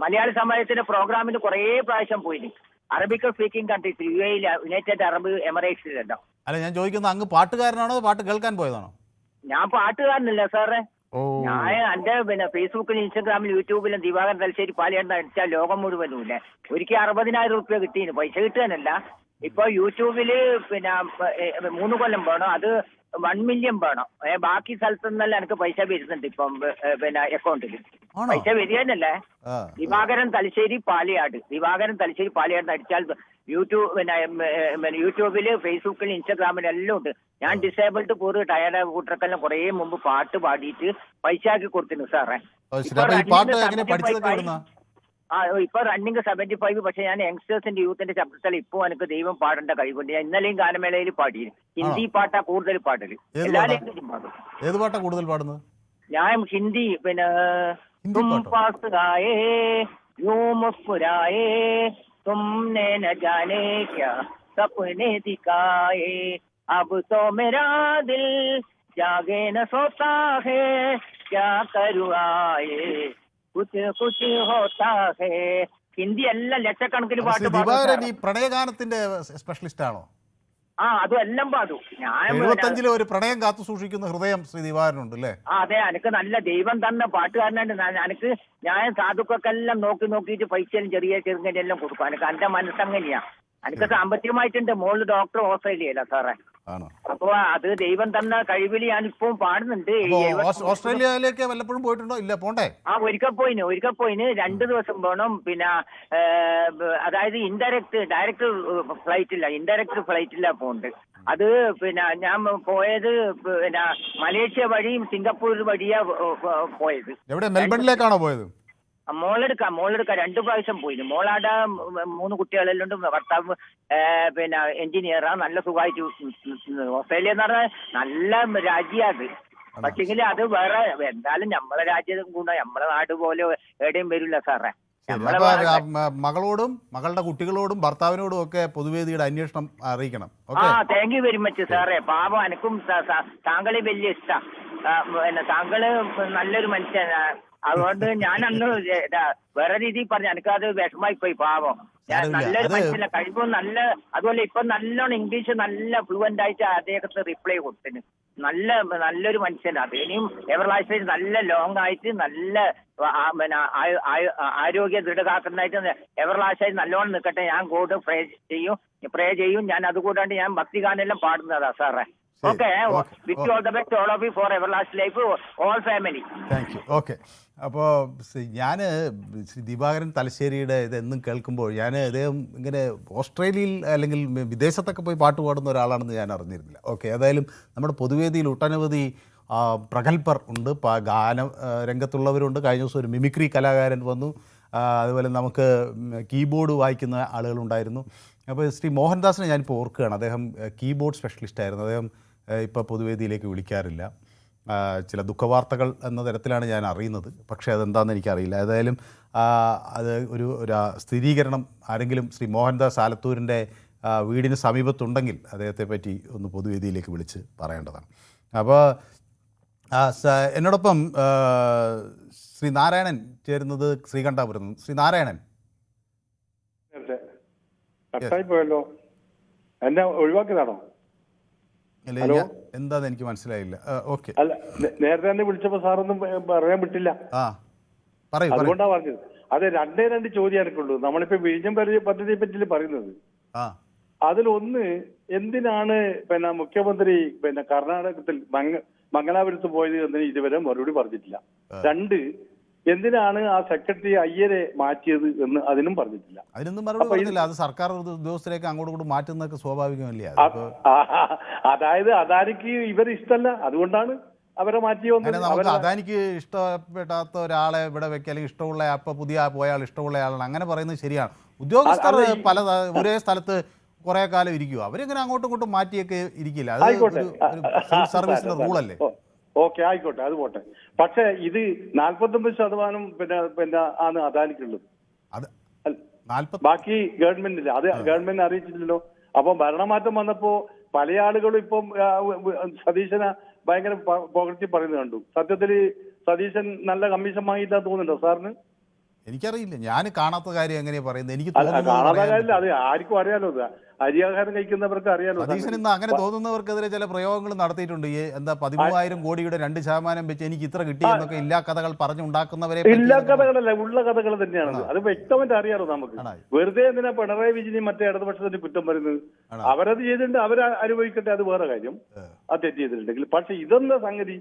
മലയാളി സമാജത്തിന്റെ പ്രോഗ്രാമിന് കുറേ പ്രാവശ്യം പോയിന്. Arabic speaking countries UAE, United Arab എമിറേറ്റ്സിലെല്ലാം. അല്ല, ഞാൻ ചോദിക്കുന്നത് അങ്ങ് പാട്ടുകാരനാണോ പാട്ട് കേൾക്കാൻ പോയതാണോ? ഞാൻ പാട്ടുകാരനല്ല സാറേ. ഞാൻ എന്റെ ഫേസ്ബുക്കിലും ഇൻസ്റ്റാഗ്രാമിലും യൂട്യൂബിലും ദിവാകരൻ തലശ്ശേരി പാലിയാണ്ട് അടിച്ചാൽ ലോകം മുഴുവനും ഇല്ലേ. ഒരിക്കൽ 60,000 രൂപ കിട്ടീന്. പൈസ കിട്ടാനല്ല. ഇപ്പൊ യൂട്യൂബില് 3 കൊല്ലം വേണം, അത് 1 മില്യൺ വേണം. ബാക്കി സ്ഥലത്തു നിന്നല്ല എനിക്ക് പൈസ വരുന്നുണ്ട് ഇപ്പം അക്കൗണ്ടിൽ. പൈസ വരികയെന്നല്ലേ. ദിവാകരൻ തലശ്ശേരി പാലയാട് അടിച്ചാൽ യൂട്യൂബില് ഫേസ്ബുക്കിൽ ഇൻസ്റ്റാഗ്രാമിൽ എല്ലാം ഉണ്ട്. ഞാൻ ഡിസേബിൾഡ് പൂർ ടയർഡ് കൂട്ടർക്കെല്ലാം കുറെ മുമ്പ് പാട്ട് പാടിയിട്ട് പൈസ ആക്കി കൊടുത്തിരുന്നു സാറേ. ഇപ്പൊ റണ്ണിങ് 75. പക്ഷെ ഞാൻ യങ്സ്റ്റേഴ്സിന്റെ യൂത്തിന്റെ ശബ്ദത്തിൽ ഇപ്പൊ എനിക്ക് ദൈവം പാടേണ്ട കഴിവുണ്ട്. ഞാൻ ഇന്നലെയും ഗാനമേളയിൽ പാടി. ഹിന്ദി പാട്ടാ കൂടുതൽ പാടല്. എല്ലാ ലാംഗ്വേജും പാടും. ഏത് പാട്ടാ കൂടുതൽ പാടുന്നത്? ഞാൻ ഹിന്ദി. തും പാസ് ആയേ യൂं മുസ്കുരായേ തുംനെ ന ജാനെ ക്യാ സപ്നെ ദിഖായേ അബ് തോ മേരാ ദിൽ ജാഗേ ന സോതാ ഹേ ക്യാ കരു ആയേ കുച്ച് ഹോത്താ ഹേ. ഹിന്ദി എല്ലാം ലക്ഷക്കണക്കിന് പാട്ട് പാടും. ഈ പ്രണയഗാനത്തിന്റെ സ്പെഷ്യലിസ്റ്റ് ആണോ? അതും എല്ലാം പാടും. ഞാൻ 75 ഒരു പ്രണയം കാത്തു സൂക്ഷിക്കുന്ന ഹൃദയം ശ്രീ ദിവാകരനുണ്ട് അല്ലേ? അതെ, എനിക്ക് നല്ല ദൈവം തന്ന പാട്ടുകാരനായിട്ട് എനിക്ക് ഞാൻ സാധുക്കൾക്കെല്ലാം നോക്കിയിട്ട് പൈസയും ചെറുങ്ങനെല്ലാം കൊടുക്കും. എനിക്ക് എന്റെ മനസ്സങ്ങനെയാ. എനിക്ക് സാമ്പത്തികമായിട്ടുണ്ട്. മോള് ഡോക്ടർ ഓസ്ട്രേലിയയില സാറേ. അപ്പൊ അത് ദൈവം തന്ന കഴിവിൽ ഞാൻ ഇപ്പം പാടുന്നുണ്ട്. ഓസ്ട്രേലിയയിലേക്ക് വല്ലപ്പോഴും പോയിട്ടുണ്ടോ? ഇല്ല, പോണ്ടേ? ഒരിക്കൽ പോയിന് 2 ദിവസം വേണം. അതായത് ഡയറക്റ്റ് ഫ്ലൈറ്റില്ല പോണ്ട്. അത് ഞാൻ പോയത് മലേഷ്യ വഴിയും സിംഗപ്പൂർ വഴിയാ പോയത്. എവിടെ? മെൽബണിലേക്കാണോ പോയത്? മോളെടുക്ക 2 പ്രാവശ്യം പോയിന്. മോളാടെ 3 കുട്ടികളെല്ലാം ഉണ്ട്. ഭർത്താവ് എഞ്ചിനീയറാ. നല്ല സുഖമായിട്ട്. ഓസ്ട്രേലിയ എന്ന് പറഞ്ഞാൽ നല്ല രാജ്യാത്. പക്ഷെങ്കിൽ അത് വേറെ എന്തായാലും നമ്മളെ രാജ്യത്തും കൂടെ നമ്മളെ നാട് പോലെ എവിടെയും വരില്ല സാറേ. നമ്മളെ അപ്പോൾ മകളോടും മകളുടെ കുട്ടികളോടും ഭർത്താവിനോടും ഒക്കെ പൊതുവേദിയുടെ അന്വേഷണം അറിയിക്കണം. ആ താങ്ക് യു വെരി മച്ച് സാറേ. പാവം എനിക്കും താങ്കളെ വലിയ ഇഷ്ടം. പിന്നെ താങ്കള് നല്ലൊരു മനുഷ്യനാണ്. അതുകൊണ്ട് ഞാൻ അന്ന് വേറെ രീതിയിൽ പറഞ്ഞു, എനിക്കത് വിഷമായി പോയി. പാവം നല്ലൊരു മനുഷ്യല്ല, കഴിവും നല്ല. അതുപോലെ ഇപ്പൊ നല്ലോണം ഇംഗ്ലീഷ് നല്ല ഫ്ലുവന്റ് ആയിട്ട് അദ്ദേഹത്തിന് റിപ്ലൈ കൊടുത്തിന്. നല്ലൊരു മനുഷ്യനാണ്. അത് ഇനിയും എവർലാസ്റ്റ് നല്ല ലോങ് ആയിട്ട് നല്ല പിന്നെ ആരോഗ്യ ദൃഢഗാത്രനായിട്ട് എവർലാസ്റ്റായിട്ട് നല്ലോണം നിൽക്കട്ടെ. ഞാൻ ഗോഡ് പ്രേ ചെയ്യും. ഞാൻ അതുകൂടാണ്ട് ഞാൻ ഭക്തിഗാനെല്ലാം പാടുന്നതാ സാറേ. Okay, with all the best all of you for everlast life all family. Thank you. Okay, അപ്പോൾ ഞാൻ ശ്രീ ദിവാകരൻ തലശ്ശേരിയുടെ ഇതെന്നും കേൾക്കുമ്പോൾ ഞാൻ ഇദ്ദേഹം ഇങ്ങനെ ഓസ്ട്രേലിയയിൽ അല്ലെങ്കിൽ വിദേശത്തൊക്കെ പോയി പാട്ട് പാടുന്ന ഒരാളാണെന്ന് ഞാൻ അറിഞ്ഞിരുന്നില്ല. ഓക്കെ, ഏതായാലും നമ്മുടെ പൊതുവേദിയിൽ ഒട്ടനവധി പ്രഗത്ഭർ ഉണ്ട്, ഗാന രംഗത്തുള്ളവരുണ്ട്. കഴിഞ്ഞ ദിവസം ഒരു മിമിക്രി കലാകാരൻ വന്നു. അതുപോലെ നമുക്ക് കീബോർഡ് വായിക്കുന്ന ആളുകളുണ്ടായിരുന്നു. അപ്പോൾ ശ്രീ മോഹൻദാസിനെ ഞാനിപ്പോൾ ഓർക്കുകയാണ്. അദ്ദേഹം കീബോർഡ് സ്പെഷ്യലിസ്റ്റ് ആയിരുന്നു. അദ്ദേഹം ഇപ്പോൾ പൊതുവേദിയിലേക്ക് വിളിക്കാറില്ല. ചില ദുഃഖവാർത്തകൾ എന്ന തരത്തിലാണ് ഞാൻ അറിയുന്നത്. പക്ഷേ അതെന്താണെന്ന് എനിക്കറിയില്ല. ഏതായാലും അത് ഒരു സ്ഥിരീകരണം ആരെങ്കിലും ശ്രീ മോഹൻദാസ് ആലത്തൂരിൻ്റെ വീടിന് സമീപത്തുണ്ടെങ്കിൽ അദ്ദേഹത്തെ പറ്റി ഒന്ന് പൊതുവേദിയിലേക്ക് വിളിച്ച് പറയേണ്ടതാണ്. അപ്പോൾ എന്നോടൊപ്പം ശ്രീ നാരായണൻ ചേരുന്നത് ശ്രീകണ്ഠാപുരം. ശ്രീ നാരായണൻ, പോയല്ലോ, എന്നെ ഒഴിവാക്കിയതാണോ? എന്താന്ന് എനിക്ക് മനസ്സിലായില്ല. ഓക്കെ, അല്ല, നേരത്തെ തന്നെ വിളിച്ചപ്പോ സാറൊന്നും പറയാൻ വിട്ടില്ല, അതുകൊണ്ടാ പറഞ്ഞത്. അതെ, രണ്ട് ചോദ്യം എനിക്കുള്ളൂ. നമ്മളിപ്പോ വിഴിഞ്ഞം പദ്ധതിയെ പറ്റി പറയുന്നത്, അതിലൊന്ന്, എന്തിനാണ് പിന്നെ മുഖ്യമന്ത്രി പിന്നെ കർണാടകത്തിൽ മംഗലാപുരത്ത് പോയത് എന്നതിന് ഇതുവരെ മറുപടി പറഞ്ഞിട്ടില്ല. രണ്ട്, എന്തിനാണ് ആ സെക്രട്ടറി അയ്യരെ മാറ്റിയത് എന്ന് അതിനും പറഞ്ഞിട്ടില്ല. അതിനൊന്നും മറുപടി പറഞ്ഞില്ല. അത് സർക്കാർ ഉദ്യോഗസ്ഥരേക്ക് അങ്ങോട്ട് മാറ്റുന്നതൊക്കെ സ്വാഭാവികമല്ലേ? അതായത് അദാനിക്ക് ഇവർ ഇഷ്ടമല്ല, അതുകൊണ്ടാണ് അവരെ മാറ്റി വന്നത്. നമുക്ക് അദാനിക്ക് ഇഷ്ടപ്പെടാത്ത ഒരാളെ ഇവിടെ വെക്കുക, അല്ലെങ്കിൽ ഇഷ്ടമുള്ള അപ്പൊ പുതിയ പോയാൽ ഇഷ്ടമുള്ള ആളാണ് അങ്ങനെ പറയുന്നത് ശരിയാണ്. ഉദ്യോഗസ്ഥർ പല ഒരേ സ്ഥലത്ത് കുറെ കാലം ഇരിക്കുക, അവരെങ്ങനെ അങ്ങോട്ടും ഇങ്ങോട്ടും മാറ്റിയൊക്കെ ഇരിക്കില്ല. അത് സർവീസിന്റെ റൂളല്ലേ? ഓക്കെ, ആയിക്കോട്ടെ, അത് പോട്ടെ. പക്ഷെ ഇത് 49% പിന്നെ ആണ് അദാനിക്കുള്ളത്. ബാക്കി ഗവൺമെന്റില്ല. അത് ഗവൺമെന്റിനെ അറിയിച്ചില്ലല്ലോ. അപ്പം ഭരണമാറ്റം വന്നപ്പോ പല ആളുകളും ഇപ്പം സതീശനെ ഭയങ്കര പുകഴ്ത്തി പറയുന്നത് കണ്ടു. സത്യത്തിൽ സതീശൻ നല്ല കമ്മീഷൻ വാങ്ങിയിട്ടാ തോന്നുന്നുണ്ടോ സാറിന്? എനിക്കറിയില്ല, ഞാൻ കാണാത്ത കാര്യം എങ്ങനെയാ പറയുന്നത്? എനിക്ക് കാണാത്ത കാര്യമില്ല, അത് ആർക്കും അറിയാലോ. അരിയാഹാരം കഴിക്കുന്നവർക്ക് അറിയാലോ. സതീശൻ ഇന്ന് അങ്ങനെ തോന്നുന്നവർക്കെതിരെ ചില പ്രയോഗങ്ങൾ നടത്തിയിട്ടുണ്ട്. എന്താ 13,000 കോടിയുടെ 2% വെച്ച് എനിക്ക് ഇത്ര കിട്ടി എന്നൊക്കെ ഇല്ലാ കഥകൾ പറഞ്ഞുണ്ടാക്കുന്നവരെ. ഇല്ലാ കഥകളല്ല, ഉള്ള കഥകൾ തന്നെയാണ്. അത് വ്യക്തമായിട്ട് അറിയാലോ നമുക്ക്. വെറുതെ എന്തിനാ പിണറായി വിജയനെയും മറ്റേ ഇടതുപക്ഷത്തിന്റെ കുറ്റം പറയുന്നത്? അവരത് ചെയ്തിട്ടുണ്ട്, അവര് അനുഭവിക്കട്ടെ, അത് വേറെ കാര്യം. അത് തെറ്റ് ചെയ്തിട്ടുണ്ടെങ്കിൽ. പക്ഷെ ഇതെന്താ സംഗതി?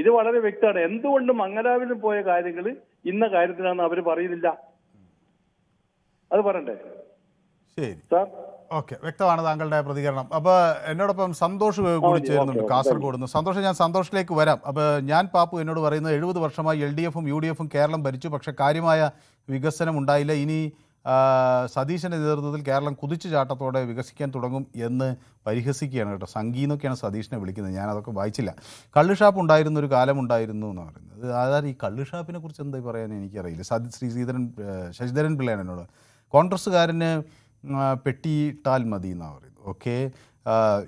ഇത് വളരെ വ്യക്തമാണ്. എന്തുകൊണ്ട് മംഗലാപുരത്ത് പോയ കാര്യങ്ങൾ ഇന്ന കാര്യത്തിലാണെന്ന് അവര് പറയുന്നില്ല? അത് പറയണ്ടേ? ശരി സാർ, ഓക്കെ, വ്യക്തമാണ് താങ്കളുടെ പ്രതികരണം. അപ്പോൾ എന്നോടൊപ്പം സന്തോഷ് കൂടി ചേരുന്നുണ്ട് കാസർഗോഡ് നിന്ന്. സന്തോഷം, ഞാൻ സന്തോഷിലേക്ക് വരാം. അപ്പോൾ ഞാൻ പാപ്പു എന്നോട് പറയുന്നത് 70 വർഷമായി LDFും UDFും കേരളം ഭരിച്ചു, പക്ഷേ കാര്യമായ വികസനം ഉണ്ടായില്ല. ഇനി സതീശൻ്റെ നേതൃത്വത്തിൽ കേരളം കുതിച്ചു ചാട്ടത്തോടെ വികസിക്കാൻ തുടങ്ങും എന്ന് പരിഹസിക്കുകയാണ് കേട്ടോ. സംഗീന്നൊക്കെയാണ് സതീശനെ വിളിക്കുന്നത്. ഞാനതൊക്കെ വായിച്ചില്ല. കള്ളുഷാപ്പ് ഉണ്ടായിരുന്ന ഒരു കാലമുണ്ടായിരുന്നു എന്ന് പറയുന്നത്. അതായത് ഈ കള്ളുഷാപ്പിനെ കുറിച്ച് എന്താ പറയാൻ എനിക്കറിയില്ല. ശശിധരൻ പിള്ളയാണ് എന്നോട്. കോൺഗ്രസ്സുകാരന് പെട്ടിയിട്ടാൽ മതി എന്നാണ് പറയുന്നത്. ഓക്കെ,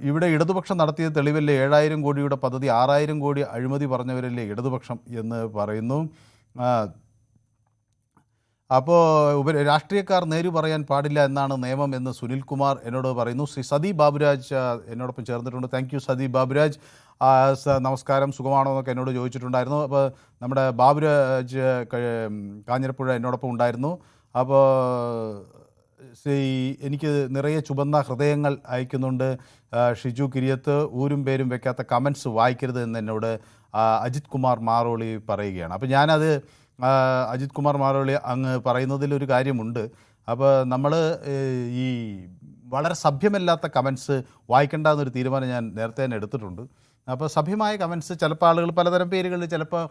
ഇവിടെ ഇടതുപക്ഷം നടത്തിയ തെളിവല്ലേ 7,000 കോടിയുടെ പദ്ധതി, 6,000 കോടി അഴിമതി പറഞ്ഞവരല്ലേ ഇടതുപക്ഷം എന്ന് പറയുന്നു. അപ്പോൾ രാഷ്ട്രീയക്കാർ നേരു പറയാൻ പാടില്ല എന്നാണ് നിയമം എന്ന് സുനിൽകുമാർ എന്നോട് പറയുന്നു. ശ്രീ സതി ബാബുരാജ് എന്നോടൊപ്പം ചേർന്നിട്ടുണ്ട്. Thank you Sathi Baburaj. നമസ്കാരം, സുഖമാണോ എന്നൊക്കെ എന്നോട് ചോദിച്ചിട്ടുണ്ടായിരുന്നു. അപ്പോൾ നമ്മുടെ ബാബുരാജ് കാഞ്ഞിരപ്പുഴ എന്നോടൊപ്പം ഉണ്ടായിരുന്നു. അപ്പോൾ എനിക്ക് നിറയെ ചുവന്ന ഹൃദയങ്ങൾ അയക്കുന്നുണ്ട്. ഷിജു കിരിയത്ത് ഊരും പേരും വെക്കാത്ത കമൻസ് വായിക്കരുത് എന്ന് എന്നോട് അജിത് കുമാർ മാറോളി പറയുകയാണ്. അപ്പോൾ ഞാനത് അജിത് കുമാർ മാറോളി അങ്ങ് പറയുന്നതിലൊരു കാര്യമുണ്ട്. അപ്പോൾ നമ്മൾ ഈ വളരെ സഭ്യമല്ലാത്ത കമൻസ് വായിക്കേണ്ട എന്നൊരു തീരുമാനം ഞാൻ നേരത്തെ തന്നെ എടുത്തിട്ടുണ്ട്. അപ്പോൾ സഭ്യമായ കമൻസ് ചിലപ്പോൾ ആളുകൾ പലതരം പേരുകളിൽ, ചിലപ്പോൾ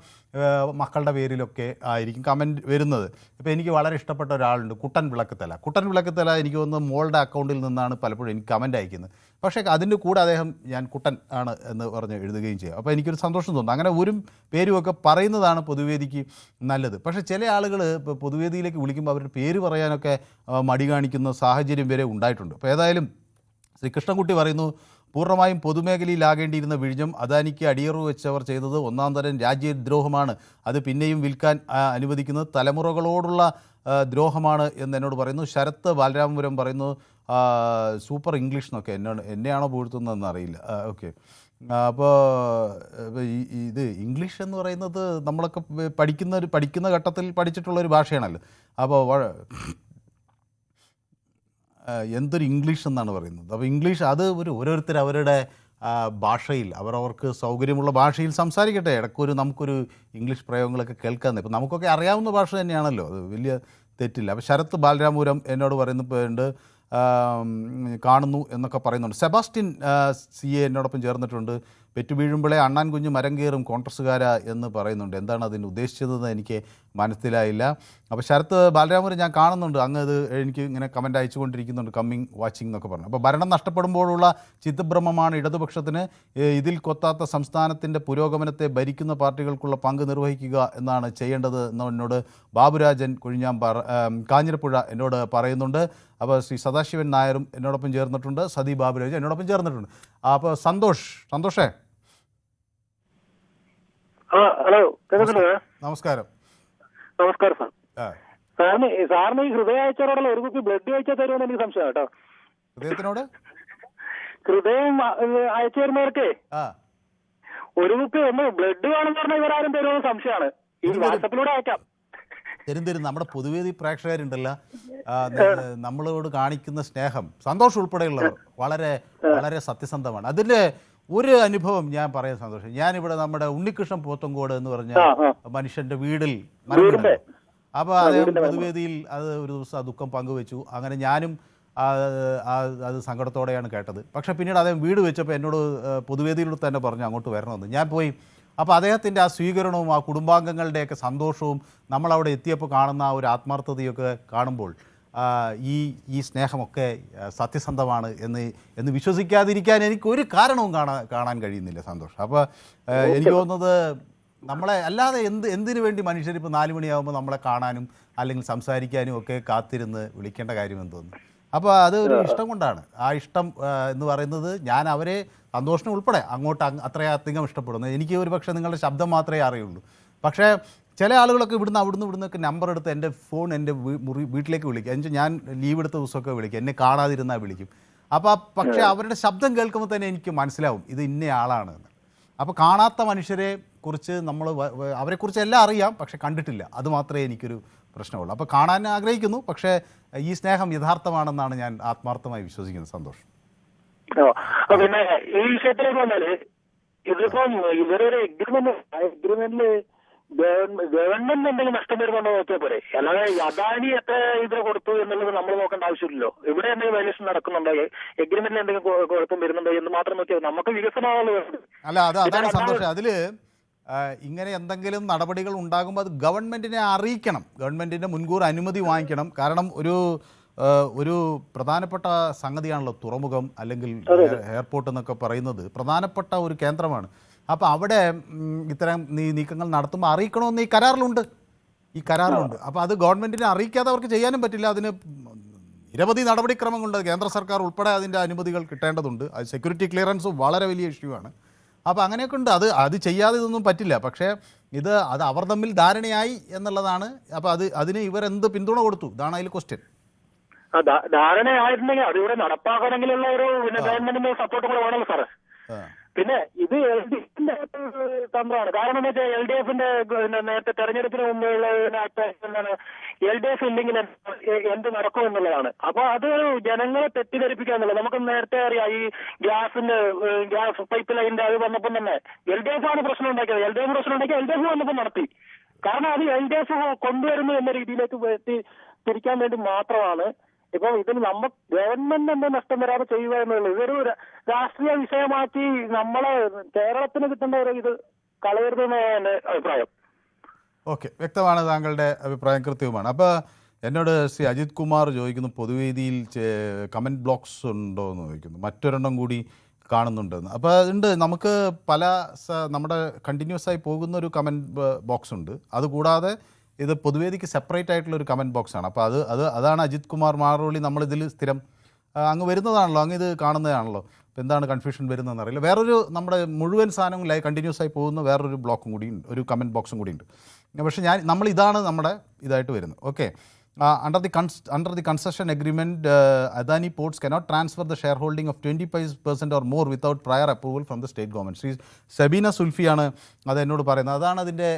മക്കളുടെ പേരിലൊക്കെ ആയിരിക്കും കമൻറ്റ് വരുന്നത്. ഇപ്പോൾ എനിക്ക് വളരെ ഇഷ്ടപ്പെട്ട ഒരാളുണ്ട്, കുട്ടൻ വിളക്കത്തല. എനിക്ക് തോന്നുന്നു മോളുടെ അക്കൗണ്ടിൽ നിന്നാണ് പലപ്പോഴും എനിക്ക് കമൻറ്റ് അയക്കുന്നത്. പക്ഷേ അതിൻ്റെ കൂടെ അദ്ദേഹം ഞാൻ കുട്ടൻ ആണ് എന്ന് പറഞ്ഞ് എഴുതുകയും ചെയ്യും. അപ്പോൾ എനിക്കൊരു സന്തോഷം തോന്നുന്നു. അങ്ങനെ ഒരു പേരുമൊക്കെ പറയുന്നതാണ് പൊതുവേദിക്ക് നല്ലത്. പക്ഷേ ചില ആളുകൾ ഇപ്പോൾ പൊതുവേദിയിലേക്ക് വിളിക്കുമ്പോൾ അവരുടെ പേര് പറയാനൊക്കെ മടി കാണിക്കുന്ന സാഹചര്യം വരെ ഉണ്ടായിട്ടുണ്ട്. അപ്പോൾ ഏതായാലും ശ്രീ കൃഷ്ണൻകുട്ടി പറയുന്നു, പൂർണ്ണമായും പൊതുമേഖലയിലാകേണ്ടിയിരുന്ന വിഴിഞ്ഞം അദാനിക്ക് അടിയറവ് വെച്ചവർ ചെയ്തത് ഒന്നാം തരം രാജ്യദ്രോഹമാണ്. അത് പിന്നെയും വിൽക്കാൻ അനുവദിക്കുന്നത് തലമുറകളോടുള്ള ദ്രോഹമാണ് എന്ന് എന്നോട് പറയുന്നു. ശരത്ത് ബാലരാമപുരം പറയുന്നു സൂപ്പർ ഇംഗ്ലീഷ് എന്നൊക്കെ എന്നെയാണോ പുകഴ്ത്തുന്നതെന്ന് അറിയില്ല. ഓക്കെ, അപ്പോൾ ഇത് ഇംഗ്ലീഷ് എന്ന് പറയുന്നത് നമ്മളൊക്കെ പഠിക്കുന്ന ഘട്ടത്തിൽ പഠിച്ചിട്ടുള്ളൊരു ഭാഷയാണല്ലോ. അപ്പോൾ എന്തൊരു ഇംഗ്ലീഷ് എന്നാണ് പറയുന്നത്. അപ്പോൾ ഇംഗ്ലീഷ് അത് ഓരോരുത്തർ അവരുടെ ഭാഷയിൽ അവരവർക്ക് സൗകര്യമുള്ള ഭാഷയിൽ സംസാരിക്കട്ടെ. ഇടയ്ക്കൊരു നമുക്കൊരു ഇംഗ്ലീഷ് പ്രയോഗങ്ങളൊക്കെ കേൾക്കാൻ ഇപ്പം നമുക്കൊക്കെ അറിയാവുന്ന ഭാഷ തന്നെയാണല്ലോ, അത് വലിയ തെറ്റില്ല. അപ്പോൾ ശരത്ത് ബാലരാമപുരം എന്നോട് പറയുന്നുണ്ട് കാണുന്നു എന്നൊക്കെ പറയുന്നുണ്ട്. സെബാസ്റ്റ്യൻ CA എന്നോടൊപ്പം ചേർന്നിട്ടുണ്ട്. പെറ്റുവീഴുമ്പോഴേ അണ്ണാൻ കുഞ്ഞ് മരം കയറും കോൺഗ്രസ്സുകാരാ എന്ന് പറയുന്നുണ്ട്. എന്താണ് അതിന് ഉദ്ദേശിച്ചതെന്ന് എനിക്ക് മനസ്സിലായില്ല. അപ്പോൾ ശരത്ത് ബാലരാമപുരം ഞാൻ കാണുന്നുണ്ട്, അങ്ങ് ഇത് എനിക്ക് ഇങ്ങനെ കമൻ്റ് അയച്ചുകൊണ്ടിരിക്കുന്നുണ്ട്, കമ്മിങ് വാച്ചിങ് എന്നൊക്കെ പറഞ്ഞു. അപ്പോൾ ഭരണം നഷ്ടപ്പെടുമ്പോഴുള്ള ചിത്തഭ്രമമാണ് ഇടതുപക്ഷത്തിന്. ഇതിൽ കൊത്താത്ത സംസ്ഥാനത്തിൻ്റെ പുരോഗമനത്തെ ഭരിക്കുന്ന പാർട്ടികൾക്കുള്ള പങ്ക് നിർവഹിക്കുക എന്നാണ് ചെയ്യേണ്ടത് എന്നോട് ബാബുരാജൻ കാഞ്ഞിരപ്പുഴ എന്നോട് പറയുന്നുണ്ട്. അപ്പോൾ ശ്രീ സദാശിവൻ നായരും എന്നോടൊപ്പം ചേർന്നിട്ടുണ്ട്, സതി ബാബുരാജ് എന്നോടൊപ്പം ചേർന്നിട്ടുണ്ട്. അപ്പോൾ സന്തോഷേ ഹലോ, നമസ്കാരം. നമസ്കാരം സാർ. സാറിന് ഈ ഹൃദയാഴ്ചയോടുള്ള ഒരു കുപ്പി ബ്ലഡ് അയച്ചാൽ തരുമെന്ന് എനിക്ക് സംശയം കേട്ടോ. ഹൃദയത്തിനോട് ഹൃദയം അയച്ചു തരുന്നവർക്ക് ഒരു കുപ്പി ബ്ലഡ് വേണമെന്ന് പറഞ്ഞാൽ ഇവരാരും തരുമെന്ന് സംശയമാണ്. ഈ വാട്സപ്പിലൂടെ അയക്കാം. തരും നമ്മുടെ പൊതുവേദി പ്രേക്ഷകരുണ്ടല്ലോ, നമ്മളോട് കാണിക്കുന്ന സ്നേഹം, സന്തോഷം ഉൾപ്പെടെയുള്ളവർ വളരെ വളരെ സത്യസന്ധമാണ്. അതിൻ്റെ ഒരു അനുഭവം ഞാൻ പറയാൻ സന്തോഷം. ഞാനിവിടെ നമ്മുടെ ഉണ്ണികൃഷ്ണൻ പോത്തങ്കോട് എന്ന് പറഞ്ഞ മനുഷ്യൻ്റെ വീടിൽ മരണം. അപ്പോൾ അദ്ദേഹം പൊതുവേദിയിൽ അത് ഒരു ദിവസം ആ ദുഃഖം പങ്കുവെച്ചു. അങ്ങനെ ഞാനും അത് സങ്കടത്തോടെയാണ് കേട്ടത്. പക്ഷേ പിന്നീട് അദ്ദേഹം വീട് വെച്ചപ്പോൾ എന്നോട് പൊതുവേദിയിലൂടെ തന്നെ പറഞ്ഞു അങ്ങോട്ട് വരണമെന്ന്. ഞാൻ പോയി. അപ്പോൾ അദ്ദേഹത്തിൻ്റെ ആ സ്വീകരണവും ആ കുടുംബാംഗങ്ങളുടെയൊക്കെ സന്തോഷവും നമ്മളവിടെ എത്തിയപ്പോൾ കാണുന്ന ആ ഒരു ആത്മാർത്ഥതയൊക്കെ കാണുമ്പോൾ ഈ സ്നേഹമൊക്കെ സത്യസന്ധമാണ് എന്ന് വിശ്വസിക്കാതിരിക്കാൻ എനിക്കൊരു കാരണവും കാണാൻ കഴിയുന്നില്ല സന്തോഷം. അപ്പോൾ എനിക്ക് തോന്നുന്നത് നമ്മളെ അല്ലാതെ എന്തിനു വേണ്ടി മനുഷ്യരിപ്പോൾ 4 മണിയാകുമ്പോൾ നമ്മളെ കാണാനും അല്ലെങ്കിൽ സംസാരിക്കാനും ഒക്കെ കാത്തിരുന്ന് വിളിക്കേണ്ട കാര്യമെന്ന് തോന്നുന്നു. അപ്പോൾ അത് ഒരു ഇഷ്ടം കൊണ്ടാണ്. ആ ഇഷ്ടം എന്ന് പറയുന്നത് ഞാൻ അവരെ സന്തോഷം ഉൾപ്പെടെ അങ്ങോട്ട് അത്രയധികം ഇഷ്ടപ്പെടുന്നു. എനിക്ക് ഒരു പക്ഷേ നിങ്ങളുടെ ശബ്ദം മാത്രമേ അറിയുള്ളൂ. പക്ഷേ ചില ആളുകളൊക്കെ ഇവിടുന്നൊക്കെ നമ്പർ എടുത്ത് എൻ്റെ ഫോൺ എൻ്റെ വീട്ടിലേക്ക് വിളിക്കും. ഞാൻ ലീവ് എടുത്ത ദിവസമൊക്കെ വിളിക്കും, എന്നെ കാണാതിരുന്നാൽ വിളിക്കും. പക്ഷേ അവരുടെ ശബ്ദം കേൾക്കുമ്പോൾ തന്നെ എനിക്ക് മനസ്സിലാവും ഇത് ഇന്ന ആളാണ് എന്ന്. അപ്പോൾ കാണാത്ത മനുഷ്യരെ കുറിച്ച് അവരെക്കുറിച്ച് എല്ലാം അറിയാം, പക്ഷെ കണ്ടിട്ടില്ല. അത് മാത്രമേ എനിക്കൊരു പ്രശ്നമുള്ളൂ. അപ്പോൾ കാണാൻ ആഗ്രഹിക്കുന്നു, പക്ഷേ ഈ സ്നേഹം യഥാർത്ഥമാണെന്നാണ് ഞാൻ ആത്മാർത്ഥമായി വിശ്വസിക്കുന്നത്. സന്തോഷം. പിന്നെ ഈ വിഷയത്തിലേക്ക് വന്നാല് ഇതിപ്പം ഇവരൊരു എഗ്രിമെന്റില് ഗവൺമെന്റ് എന്തെങ്കിലും നഷ്ടം വരുന്നുണ്ടോ നോക്കിയാൽ പോരെ. അല്ലാതെ അദാനി എത്ര ഇത് കൊടുത്തു എന്നുള്ളത് നമ്മൾ നോക്കേണ്ട ആവശ്യമില്ലല്ലോ. ഇവിടെ എന്തെങ്കിലും വയലേഷൻ നടക്കുന്നുണ്ടോ, എഗ്രിമെന്റിൽ എന്തെങ്കിലും കുഴപ്പം വരുന്നുണ്ടോ എന്ന് മാത്രം നോക്കിയാൽ നമുക്ക് വികസനമാണല്ലോ. അല്ല, അതാണ് സന്തോഷം. അതില് ഇങ്ങനെ എന്തെങ്കിലും നടപടികൾ ഉണ്ടാകുമ്പോൾ അത് ഗവൺമെന്റിനെ അറിയിക്കണം, ഗവൺമെന്റിന്റെ മുൻകൂർ അനുമതി വാങ്ങിക്കണം. കാരണം ഒരു പ്രധാനപ്പെട്ട സംഗതിയാണല്ലോ തുറമുഖം അല്ലെങ്കിൽ എയർപോർട്ട് എന്നൊക്കെ പറയുന്നത്. പ്രധാനപ്പെട്ട ഒരു കേന്ദ്രമാണ്. അപ്പോൾ അവിടെ ഇത്തരം നീക്കങ്ങൾ നടത്തുമ്പോൾ അറിയിക്കണമെന്ന് ഈ കരാറിലുണ്ട്. അപ്പോൾ അത് ഗവൺമെൻറ്റിനെ അറിയിക്കാതെ അവർക്ക് ചെയ്യാനും പറ്റില്ല. അതിന് നിരവധി നടപടിക്രമങ്ങളുണ്ട്. കേന്ദ്ര സർക്കാർ ഉൾപ്പെടെ അതിൻ്റെ അനുമതികൾ കിട്ടേണ്ടതുണ്ട്. അത് സെക്യൂരിറ്റി ക്ലിയറൻസ് വളരെ വലിയ ഇഷ്യൂ ആണ്. അപ്പോൾ അങ്ങനെയൊക്കെ ഉണ്ട്. അത് ചെയ്യാതെ ഇതൊന്നും പറ്റില്ല. പക്ഷേ അത് അവർ തമ്മിൽ ധാരണയായി എന്നുള്ളതാണ്. അപ്പോൾ അതിന് ഇവരെന്ത് പിന്തുണ കൊടുത്തു, ഇതാണ് അതിൽ ക്വസ്റ്റ്യൻ. ധാരണയായിട്ടുണ്ടെങ്കിൽ അത് ഇവിടെ നടപ്പാക്കണമെങ്കിലുള്ള ഒരു ഗവൺമെന്റിന്റെ സപ്പോർട്ട് കൂടെ വേണമല്ലോ സാറ്. പിന്നെ ഇത് LDFന്റെ തന്ത്രമാണ്. കാരണം എന്താ വെച്ചാൽ LDFന്റെ നേരത്തെ തെരഞ്ഞെടുപ്പിന് മുമ്പുള്ള LDF ഇല്ലെങ്കിൽ എന്ത് നടക്കും എന്നുള്ളതാണ്. അപ്പൊ അത് ജനങ്ങളെ തെറ്റിദ്ധരിപ്പിക്കുക എന്നുള്ളത് നമുക്ക് നേരത്തെ അറിയാം. ഈ ഗ്യാസ് പൈപ്പ് ലൈനിന്റെ അത് വന്നപ്പോൾ തന്നെ LDF ആണ് പ്രശ്നം ഉണ്ടാക്കിയത്. LDF വന്നപ്പോൾ നടത്തി. കാരണം അത് LDF കൊണ്ടുവരുന്നു എന്ന രീതിയിലേക്ക് തിരിക്കാൻ വേണ്ടി മാത്രമാണ്. ഇപ്പം ഇതിന് ഗവൺമെന്റ് എന്താ നഷ്ടം വരാതെ ചെയ്യുക എന്നുള്ളത് ഇതൊരു രാഷ്ട്രീയ വിഷയമാക്കി നമ്മളെ കേരളത്തിന് കിട്ടേണ്ട ഒരു ഇത് കളയരുതെന്നാണ് എൻ്റെ അഭിപ്രായം. ഓക്കെ, വ്യക്തമാണ് താങ്കളുടെ അഭിപ്രായം, കൃത്യവുമാണ്. അപ്പോൾ എന്നോട് ശ്രീ അജിത് കുമാർ ചോദിക്കുന്നു, പൊതുവേദിയിൽ കമൻറ്റ് ബ്ലോക്സ് ഉണ്ടോ എന്ന് ചോദിക്കുന്നു. മറ്റൊരെണ്ണം കൂടി കാണുന്നുണ്ടെന്ന്. അപ്പോൾ ഉണ്ട്, നമുക്ക് പല നമ്മുടെ കണ്ടിന്യൂസ് ആയി പോകുന്ന ഒരു കമൻറ്റ് ബോക്സ് ഉണ്ട്. അതുകൂടാതെ ഇത് പൊതുവേദിക്ക് സെപ്പറേറ്റ് ആയിട്ടുള്ളൊരു കമൻറ്റ് ബോക്സാണ്. അപ്പോൾ അതാണ് അജിത് കുമാർ മാറോളി നമ്മളിതിൽ സ്ഥിരം അങ്ങ് വരുന്നതാണല്ലോ, അങ്ങ് ഇത് കാണുന്നതാണല്ലോ. അപ്പോൾ എന്താണ് കൺഫ്യൂഷൻ വരുന്നതെന്ന് അറിയില്ല. വേറൊരു നമ്മുടെ മുഴുവൻ സാധനവും കണ്ടിന്യൂസ് ആയി പോകുന്ന വേറൊരു ബ്ലോക്കും കൂടി ഉണ്ട്, ഒരു കമൻറ്റ് ബോക്സും കൂടി ഉണ്ട്. പക്ഷേ ഇതാണ് നമ്മുടെ ഇതായിട്ട് വരുന്നത്. Okay. Under the concession agreement, Adani Ports cannot transfer the shareholding of 20% or more without prior approval from the state government. Shri Sabina സുൽഫിയാണ് അത് എന്നോട് പറയുന്നത്. അതാണ് അതിൻ്റെ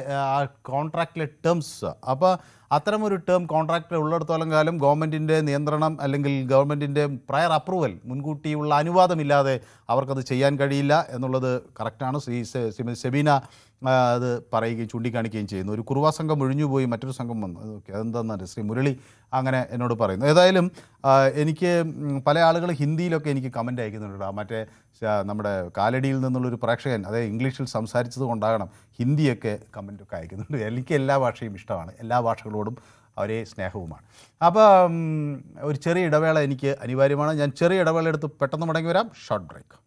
കോൺട്രാക്റ്റിലെ ടേംസ്. അപ്പോൾ അത്തരമൊരു ടേം കോൺട്രാക്റ്റിൽ ഉള്ളിടത്തോളം കാലം ഗവൺമെൻറ്റിൻ്റെ നിയന്ത്രണം അല്ലെങ്കിൽ ഗവൺമെൻറ്റിൻ്റെ പ്രയർ അപ്രൂവൽ, മുൻകൂട്ടിയുള്ള അനുവാദമില്ലാതെ അവർക്കത് ചെയ്യാൻ കഴിയില്ല എന്നുള്ളത് കറക്റ്റാണ്. ശ്രീമതി സബീന അത് പറയുകയും ചൂണ്ടിക്കാണിക്കുകയും ചെയ്യുന്നു. ഒരു കുറുവാ സംഘം ഒഴിഞ്ഞുപോയി, മറ്റൊരു സംഘം വന്നു. ഓക്കെ, അതെന്താണെന്ന് ശ്രീ മുരളി അങ്ങനെ എന്നോട് പറയുന്നു. ഏതായാലും എനിക്ക് പല ആളുകൾ ഹിന്ദിയിലൊക്കെ എനിക്ക് കമൻ്റ് അയക്കുന്നുണ്ട്. മറ്റേ നമ്മുടെ കാലടിയിൽ നിന്നുള്ളൊരു പ്രേക്ഷകൻ അതേ ഇംഗ്ലീഷിൽ സംസാരിച്ചത് കൊണ്ടാകണം ഹിന്ദിയൊക്കെ കമൻറ്റൊക്കെ അയക്കുന്നുണ്ട്. എനിക്ക് എല്ലാ ഭാഷയും ഇഷ്ടമാണ്, എല്ലാ ഭാഷകളോടും ഒരേ സ്നേഹവുമാണ്. അപ്പോൾ ഒരു ചെറിയ ഇടവേള എനിക്ക് അനിവാര്യമാണ്. ഞാൻ ചെറിയ ഇടവേള എടുത്ത് പെട്ടെന്ന് മടങ്ങി വരാം. Short break.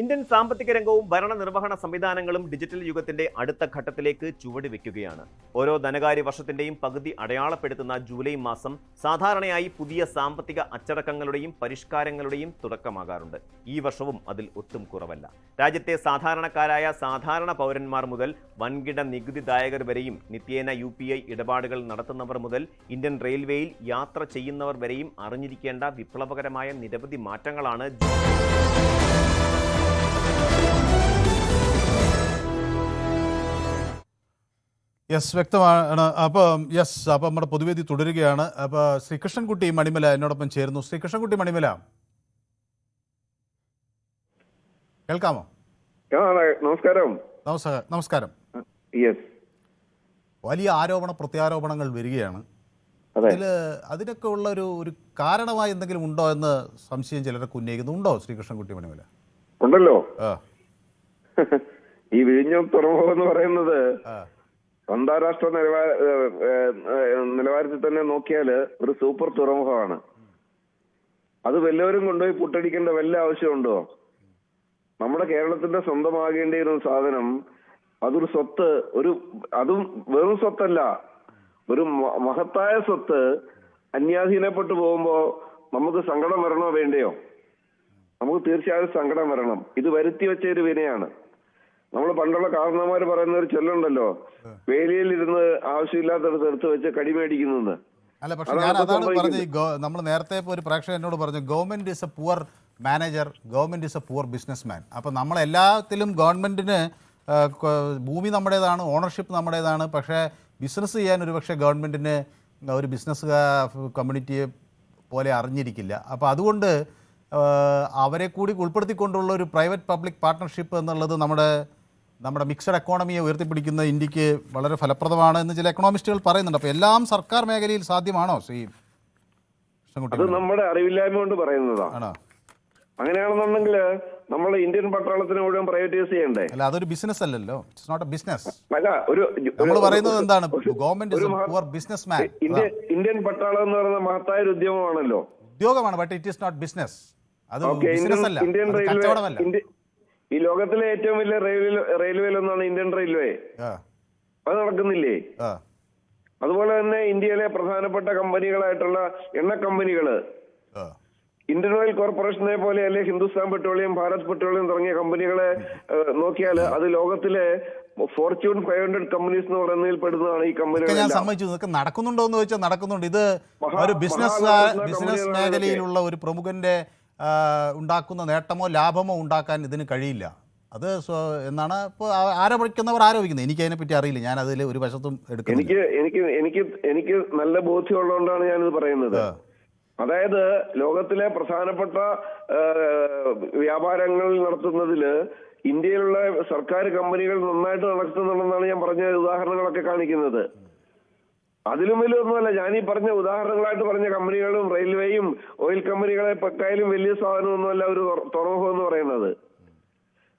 ഇന്ത്യൻ സാമ്പത്തിക രംഗവും ഭരണനിർവഹണ സംവിധാനങ്ങളും ഡിജിറ്റൽ യുഗത്തിന്റെ അടുത്ത ഘട്ടത്തിലേക്ക് ചുവട് വെക്കുകയാണ്. ഓരോ ധനകാര്യ വർഷത്തിന്റെയും പകുതി അടയാളപ്പെടുത്തുന്ന ജൂലൈ മാസം സാധാരണയായി പുതിയ സാമ്പത്തിക അച്ചടക്കങ്ങളുടെയും പരിഷ്കാരങ്ങളുടെയും തുടക്കമാകാറുണ്ട്. ഈ വർഷവും അതിൽ ഒട്ടും കുറവല്ല. രാജ്യത്തെ സാധാരണക്കാരായ സാധാരണ പൗരന്മാർ മുതൽ വൻകിട നികുതിദായകർ വരെയും നിത്യേന UPI ഇടപാടുകൾ നടത്തുന്നവർ മുതൽ ഇന്ത്യൻ റെയിൽവേയിൽ യാത്ര ചെയ്യുന്നവർ വരെയും അറിഞ്ഞിരിക്കേണ്ട വിപ്ലവകരമായ നിരവധി മാറ്റങ്ങളാണ് വ്യക്തമാണ്. അപ്പോൾ അപ്പോൾ നമ്മുടെ പൊതുവേദി തുടരുകയാണ്. അപ്പോൾ ശ്രീകൃഷ്ണൻകുട്ടി മണിമല എന്നോടൊപ്പം ചേരുന്നു. ശ്രീകൃഷ്ണൻകുട്ടി മണിമല, കേൾക്കാമോ? നമസ്കാരം. നമസ്കാരം. വലിയ ആരോപണ പ്രത്യാരോപണങ്ങൾ വരികയാണ്. അതിനൊക്കെ ഉള്ള ഒരു കാരണമായി എന്തെങ്കിലും ഉണ്ടോ എന്ന് സംശയം ചിലരൊക്കെ ഉന്നയിക്കുന്നു. ഉണ്ടോ ശ്രീകൃഷ്ണൻകുട്ടി മണിമല? ഉണ്ടല്ലോ. ഈ വിഴിഞ്ഞം തുറമുഖം എന്ന് പറയുന്നത് അന്താരാഷ്ട്ര നിലവാരത്തിൽ തന്നെ നോക്കിയാൽ ഒരു സൂപ്പർ തുറമുഖമാണ്. അത് വല്ലവരും കൊണ്ടുപോയി പുട്ടടിക്കേണ്ട വല്ല ആവശ്യമുണ്ടോ? നമ്മുടെ കേരളത്തിന്റെ സ്വന്തമാകേണ്ട ഒരു സാധനം, അതൊരു സ്വത്ത്, അതും വെറും സ്വത്തല്ല, ഒരു മഹത്തായ സ്വത്ത് അന്യാധീനപ്പെട്ടു പോകുമ്പോ നമുക്ക് സങ്കടം വരണോ വേണ്ടയോ? നമുക്ക് തീർച്ചയായും സങ്കടം വരണം. ഇത് വരുത്തി വെച്ച ഒരു വിനയാണ്. നമ്മൾ പണ്ടുള്ള കാരണവന്മാര് പറയുന്ന ഒരു ചൊല്ലുണ്ടല്ലോ, വേലിയിൽ ഇരുന്ന് ആവശ്യമില്ലാത്തടത്ത് എടുത്ത് വെച്ച് കടിമേടിക്കുന്നത്. അല്ല, പക്ഷെ ഞാൻ അതാണ് പറഞ്ഞത്. നമ്മൾ നേരത്തെ ഒരു പ്രേക്ഷകൻ എന്നോട് പറഞ്ഞു, government is a poor manager, government is a poor business man. അപ്പം നമ്മളെല്ലാത്തിലും ഗവൺമെന്റിന് ഭൂമി നമ്മുടേതാണ്, ഓണർഷിപ്പ് നമ്മുടേതാണ്. പക്ഷേ ബിസിനസ് ചെയ്യാൻ ഒരു പക്ഷേ ഗവൺമെന്റിന് ഒരു ബിസിനസ് കമ്മ്യൂണിറ്റിയെ പോലെ അറിഞ്ഞിരിക്കില്ല. അപ്പോൾ അതുകൊണ്ട് അവരെ കൂടി ഉൾപ്പെടുത്തിക്കൊണ്ടുള്ള ഒരു പ്രൈവറ്റ് പബ്ലിക് പാർട്ട്ണർഷിപ്പ് എന്നുള്ളത് നമ്മുടെ മിക്സഡ് എക്കോണമിയെ ഉയർത്തിപ്പിടിക്കുന്ന ഇന്ത്യക്ക് വളരെ ഫലപ്രദമാണ് എന്ന് ചില എക്കണോമിസ്റ്റുകൾ പറയുന്നുണ്ട്. അപ്പോൾ എല്ലാം സർക്കാർ മേഖലയിൽ സാധ്യമാണോ ശ്രീ? അത് നമ്മുടെ അറിവില്ലായ്മ കൊണ്ട് പറയുന്നതാണ്. അങ്ങനെയാണെന്നുണ്ടെങ്കിൽ നമ്മൾ ഇന്ത്യൻ പട്ടാളത്തിന് മുഴുവൻ പ്രൈവറ്റൈസ് ചെയ്യണ്ടേ? അല്ല, അതൊരു ബിസിനസ് അല്ലല്ലോ. It's not a business. അല്ല, നമ്മൾ പറയുന്നത് എന്താണ്? Government is a poor businessman. Indian പട്ടാളം എന്ന് പറയുന്ന മഹത്തായ ഒരു ഉദ്യമമാണല്ലോ. ഉദ്യോഗമാണ്, but it is not business. അത് ബിസിനസ് അല്ല, കച്ചവടമല്ല. ഈ ലോകത്തിലെ ഏറ്റവും വലിയ റെയിൽവേയിലൊന്നാണ് ഇന്ത്യൻ റെയിൽവേ. അത് നടക്കുന്നില്ലേ? അതുപോലെ തന്നെ ഇന്ത്യയിലെ പ്രധാനപ്പെട്ട കമ്പനികളായിട്ടുള്ള എണ്ണ കമ്പനികള്, ഇന്ത്യൻ ഓയിൽ കോർപ്പറേഷനെ പോലെ അല്ലെ ഹിന്ദുസ്ഥാൻ പെട്രോളിയം, ഭാരത് പെട്രോളിയം തുടങ്ങിയ കമ്പനികളെ നോക്കിയാൽ അത് ലോകത്തിലെ ഫോർച്യൂൺ 500 കമ്പനീസ് എന്ന് പറയുന്നതിൽ പെടുന്നതാണ് ഈ കമ്പനികൾ. ഞാൻ സമ്മതിച്ചു. ഇതൊക്കെ നടക്കുന്നുണ്ടോ എന്ന് ചോദിച്ചാൽ നടക്കുന്നുണ്ട്. ഇത് ഒരു ബിസിനസ് മേഖലയിലുള്ള ഒരു പ്രമുഖന്റെ ഉണ്ടാക്കുന്ന നേട്ടമോ ലാഭമോ ഉണ്ടാക്കാൻ ഇതിന് കഴിയില്ല. അത് എന്നാണ് ഇപ്പോൾ ആരോപിക്കുന്നവർ ആരോപിക്കുന്നത്. എനിക്ക് അതിനെപ്പറ്റി അറിയില്ല. ഞാൻ അതിൽ ഒരു വശത്തും എടുക്കുന്നു. എനിക്ക് നല്ല ബോധ്യമുള്ളതുകൊണ്ടാണ് ഞാനിത് പറയുന്നത്. അതായത് ലോകത്തിലെ പ്രധാനപ്പെട്ട വ്യാപാരങ്ങൾ നടത്തുന്നതില് ഇന്ത്യയിലുള്ള സർക്കാർ കമ്പനികൾ നന്നായിട്ട് നടത്തുന്നുണ്ടെന്നാണ് ഞാൻ പറഞ്ഞ ഉദാഹരണങ്ങളൊക്കെ കാണിക്കുന്നത്. അതിലും വലിയൊന്നുമല്ല, ഞാനീ പറഞ്ഞ ഉദാഹരണങ്ങളായിട്ട് പറഞ്ഞ കമ്പനികളും റെയിൽവേയും ഓയിൽ കമ്പനികളെ പക്കായാലും വലിയ സാധനമൊന്നുമല്ല ഒരു തുറമുഖം എന്ന് പറയുന്നത്.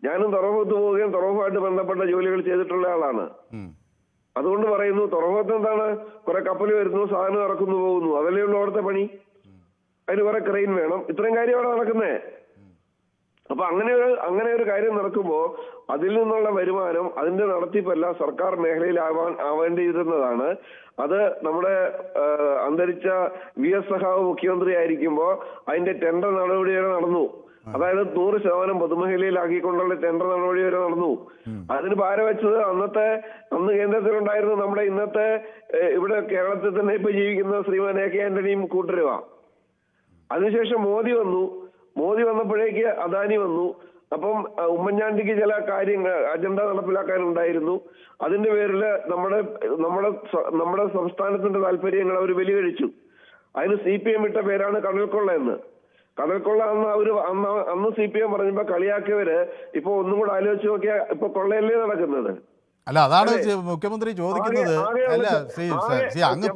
ഞാനും തുറമുഖത്ത് പോവുകയും തുറമുഖമായിട്ട് ബന്ധപ്പെട്ട ജോലികൾ ചെയ്തിട്ടുള്ള ആളാണ്. അതുകൊണ്ട് പറയുന്നു, തുറമുഖത്ത് എന്താണ്, കുറെ കപ്പൽ വരുന്നു, സാധനം ഇറക്കുന്നു, പോകുന്നു, അതല്ലേ ഉള്ളൂ അവിടുത്തെ പണി. അതിന് കുറെ ക്രെയിൻ വേണം, ഇത്രയും കാര്യം അവിടെ നടക്കുന്നേ. അപ്പൊ അങ്ങനെ ഒരു കാര്യം നടക്കുമ്പോ അതിൽ നിന്നുള്ള വരുമാനം, അതിന്റെ നടത്തിപ്പല്ല സർക്കാർ മേഖലയിൽ ആവേണ്ടിയിരുന്നതാണ്. അത് നമ്മുടെ അന്തരിച്ച VS സഖാവ് മുഖ്യമന്ത്രി ആയിരിക്കുമ്പോ അതിന്റെ ടെൻഡർ നടപടി വരെ നടന്നു. അതായത് 100% പൊതുമേഖലയിലാക്കിക്കൊണ്ടുള്ള ടെൻഡർ നടപടി വരെ നടന്നു. അതിന് ഭാരവെച്ചത് അന്ന് കേന്ദ്രത്തിലുണ്ടായിരുന്ന നമ്മുടെ ഇന്നത്തെ ഇവിടെ കേരളത്തിൽ തന്നെ ഇപ്പൊ ജീവിക്കുന്ന ശ്രീമാൻ AK ആന്റണിയും കൂട്ടരുവാ. അതിനുശേഷം മോദി വന്നപ്പോഴേക്ക് അദാനി വന്നു. അപ്പം ഉമ്മൻചാണ്ടിക്ക് ചില കാര്യങ്ങൾ അജണ്ട നടപ്പിലാക്കാനുണ്ടായിരുന്നു. അതിന്റെ പേരില് നമ്മുടെ സംസ്ഥാനത്തിന്റെ താല്പര്യങ്ങൾ അവർ ബലികഴിച്ചു. അതിന് CPM ഇട്ട പേരാണ് കടൽക്കൊള്ള എന്ന്. കടൽക്കൊള്ള അന്ന് CPM പറഞ്ഞപ്പോ കളിയാക്കിയവര് ഇപ്പൊ ഒന്നും കൂടെ ആലോചിച്ച് നോക്കിയാൽ ഇപ്പൊ കൊള്ളയല്ലേ നടക്കുന്നത്. അല്ല, അതാണ് മുഖ്യമന്ത്രി ചോദിക്കുന്നത്. അല്ല, അങ്ങ്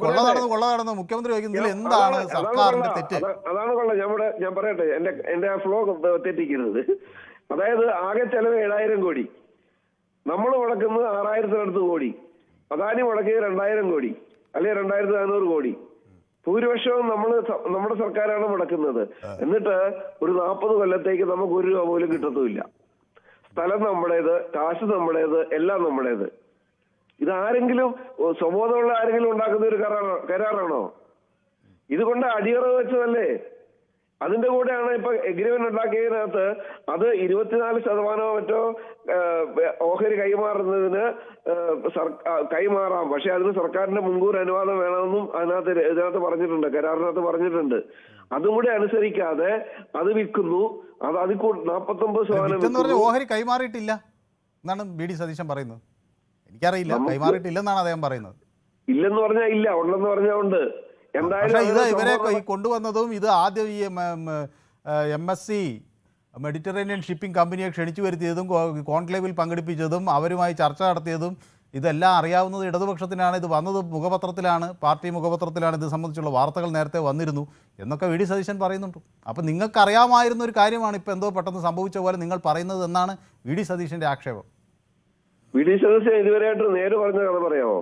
കൊള്ള നടന്ന് മുഖ്യമന്ത്രി ചോദിക്കുന്നത് എന്താണ് സർക്കാരിന്റെ തെറ്റ്? അതാണ് കൊള്ള. ഞാൻ പറയട്ടെ, എന്റെ ആ ഫ്ലോ തെറ്റിക്കരുത്. അതായത് ആകെ ചെലവ് 7000 കോടി, നമ്മൾ മുടക്കുന്നത് 6000-അടുത്ത് കോടി, അദാനി മുടക്കിയത് 2000 കോടി അല്ലെങ്കിൽ 2400 കോടി. ഭൂരിപക്ഷവും നമ്മുടെ സർക്കാരാണ് മുടക്കുന്നത്. എന്നിട്ട് ഒരു 40 കൊല്ലത്തേക്ക് നമുക്ക് 1 രൂപ പോലും കിട്ടത്തുമില്ല. സ്ഥലം നമ്മുടേത്, കാശ് നമ്മുടേത്, എല്ലാം നമ്മുടേത്. ഇതാരെങ്കിലും സ്വബോധമുള്ള ആരെങ്കിലും ഉണ്ടാക്കുന്ന ഒരു കരാറാണോ? ഇതുകൊണ്ട് അടിയറവ് വെച്ചതല്ലേ. അതിന്റെ കൂടെയാണ് ഇപ്പൊ എഗ്രിമെന്റ് ഉണ്ടാക്കിയതിനകത്ത് അത് 24% മറ്റോ ഓഹരി കൈമാറുന്നതിന് കൈമാറാം, പക്ഷെ അതിന് സർക്കാരിന്റെ മുൻകൂർ അനുവാദം വേണമെന്നും ഇതിനകത്ത് പറഞ്ഞിട്ടുണ്ട്, കരാറിനകത്ത് പറഞ്ഞിട്ടുണ്ട്. അതും കൂടെ അനുസരിക്കാതെ അത് വിൽക്കുന്നു. അത് അതിൽ 49% ഓഹരി കൈമാറിയിട്ടില്ല എന്നാണ് BD സതീശൻ പറയുന്നത്. എനിക്കറിയില്ല, കൈമാറിയിട്ടില്ലെന്നാണ് അദ്ദേഹം പറയുന്നത്. ഇല്ലെന്ന് പറഞ്ഞാൽ ഇല്ല, ഉണ്ടെന്ന് പറഞ്ഞാൽ ഉണ്ട്. ഇത് ഇവരെ കൊണ്ടുവന്നതും ഇത് ആദ്യം ഈ MSC മെഡിറ്ററേനിയൻ ഷിപ്പിംഗ് കമ്പനിയെ ക്ഷണിച്ചു വരുത്തിയതും കോൺക്ലേവിൽ പങ്കെടുപ്പിച്ചതും അവരുമായി ചർച്ച നടത്തിയതും ഇതെല്ലാം അറിയാവുന്നത് ഇടതുപക്ഷത്തിനാണ്. ഇത് വന്നത് മുഖപത്രത്തിലാണ്, പാർട്ടി മുഖപത്രത്തിലാണ്. ഇത് സംബന്ധിച്ചുള്ള വാർത്തകൾ നേരത്തെ വന്നിരുന്നു എന്നൊക്കെ VD സതീശൻ പറയുന്നുണ്ട്. അപ്പം നിങ്ങൾക്ക് അറിയാമായിരുന്ന ഒരു കാര്യമാണ് ഇപ്പോൾ എന്തോ പെട്ടെന്ന് സംഭവിച്ച പോലെ നിങ്ങൾ പറയുന്നത് എന്നാണ് VD സതീശൻ്റെ ആക്ഷേപം. VD സതീശൻ ഇതുവരെയായിട്ട് നേര് പറഞ്ഞ കഥ പറയാമോ?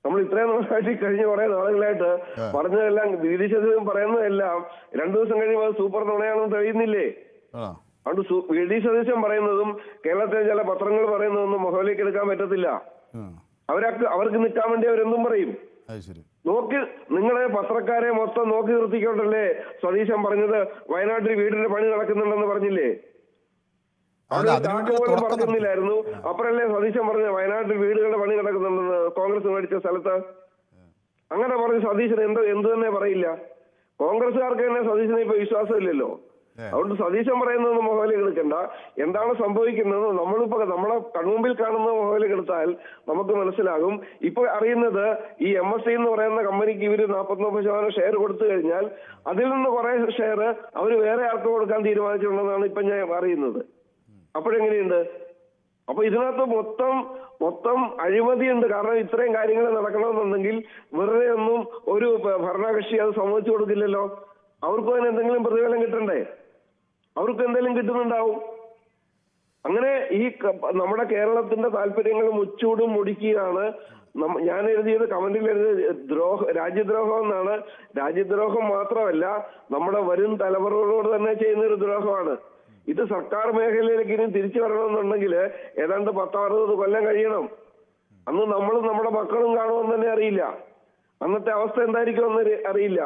നമ്മൾ ഇത്രയും നാളായിട്ട് കഴിഞ്ഞ കുറെ നാളുകളായിട്ട് പറഞ്ഞതെല്ലാം VD സതീശൻ പറയുന്നതെല്ലാം 2 ദിവസം കഴിയുമ്പോൾ സൂപ്പർ നുണയാണെന്ന് തെളിയുന്നില്ലേ? അതുകൊണ്ട് VD സതീശൻ പറയുന്നതും കേരളത്തിലെ ചില പത്രങ്ങൾ പറയുന്നതൊന്നും മുഖവിലേക്ക് എടുക്കാൻ പറ്റത്തില്ല. അവർക്ക് നിൽക്കാൻ വേണ്ടി അവരെന്തും പറയും. നോക്കി നിങ്ങളെ പത്രക്കാരെ മൊത്തം നോക്കി നിർത്തിക്കൊണ്ടല്ലേ സതീശൻ പറഞ്ഞത് വയനാട്ടിൽ വീടിന്റെ പണി നടക്കുന്നുണ്ടെന്ന് പറഞ്ഞില്ലേ? പറഞ്ഞില്ലായിരുന്നു. അപ്പറല്ലേ സതീശൻ പറഞ്ഞ വയനാട്ടിൽ വീടുകളുടെ പണി നടക്കുന്നുണ്ടെന്ന് കോൺഗ്രസ് മേടിച്ച സ്ഥലത്ത്. അങ്ങനെ പറഞ്ഞ് സതീശൻ എന്ത് തന്നെ പറയില്ല. കോൺഗ്രസ്സുകാർക്ക് തന്നെ സതീശനെ ഇപ്പൊ വിശ്വാസമില്ലല്ലോ. അതുകൊണ്ട് സതീശൻ പറയുന്നതൊന്നും മുഖവിലേക്ക് എടുക്കണ്ട. എന്താണ് സംഭവിക്കുന്നത് നമ്മളിപ്പോ നമ്മളെ കൺമുമ്പിൽ കാണുന്ന മുഖവിലേക്ക് എടുത്താൽ നമുക്ക് മനസ്സിലാകും. ഇപ്പൊ അറിയുന്നത് ഈ MSC എന്ന് പറയുന്ന കമ്പനിക്ക് ഇവര് 49% ഷെയർ കൊടുത്തു കഴിഞ്ഞാൽ അതിൽ നിന്ന് കുറെ ഷെയർ അവര് വേറെ ആർക്ക് കൊടുക്കാൻ തീരുമാനിച്ചിട്ടുണ്ടെന്നാണ് ഇപ്പൊ ഞാൻ അറിയുന്നത്. അപ്പോഴെങ്ങനെയുണ്ട്? അപ്പൊ ഇതിനകത്ത് മൊത്തം അഴിമതിയുണ്ട്. കാരണം ഇത്രയും കാര്യങ്ങൾ നടക്കണമെന്നുണ്ടെങ്കിൽ വെറുതെ ഒന്നും ഒരു ഭരണകക്ഷി അത് സമ്മതിച്ചു കൊടുക്കില്ലല്ലോ. അവർക്കും അതിന് എന്തെങ്കിലും പ്രതിഫലം കിട്ടണ്ടേ? അവർക്ക് എന്തെങ്കിലും കിട്ടുന്നുണ്ടാവും. അങ്ങനെ ഈ നമ്മുടെ കേരളത്തിന്റെ താല്പര്യങ്ങൾ മുച്ചൂടും മുടിക്കുകയാണ്. ഞാൻ എഴുതിയത് കമന്റിൽ എഴുതിയത് രാജ്യദ്രോഹം എന്നാണ്. രാജ്യദ്രോഹം മാത്രമല്ല, നമ്മുടെ വരും തലമുറകളോട് തന്നെ ചെയ്യുന്നൊരു ദ്രോഹമാണ്. ഇത് സർക്കാർ മേഖലയിലേക്ക് ഇനി തിരിച്ചു വരണമെന്നുണ്ടെങ്കിൽ ഏതാണ്ട് 10-60 കൊല്ലം കഴിയണം. അന്ന് നമ്മളും നമ്മുടെ മക്കളും കാണുമെന്ന് തന്നെ അറിയില്ല. അന്നത്തെ അവസ്ഥ എന്തായിരിക്കുമെന്ന് അറിയില്ല.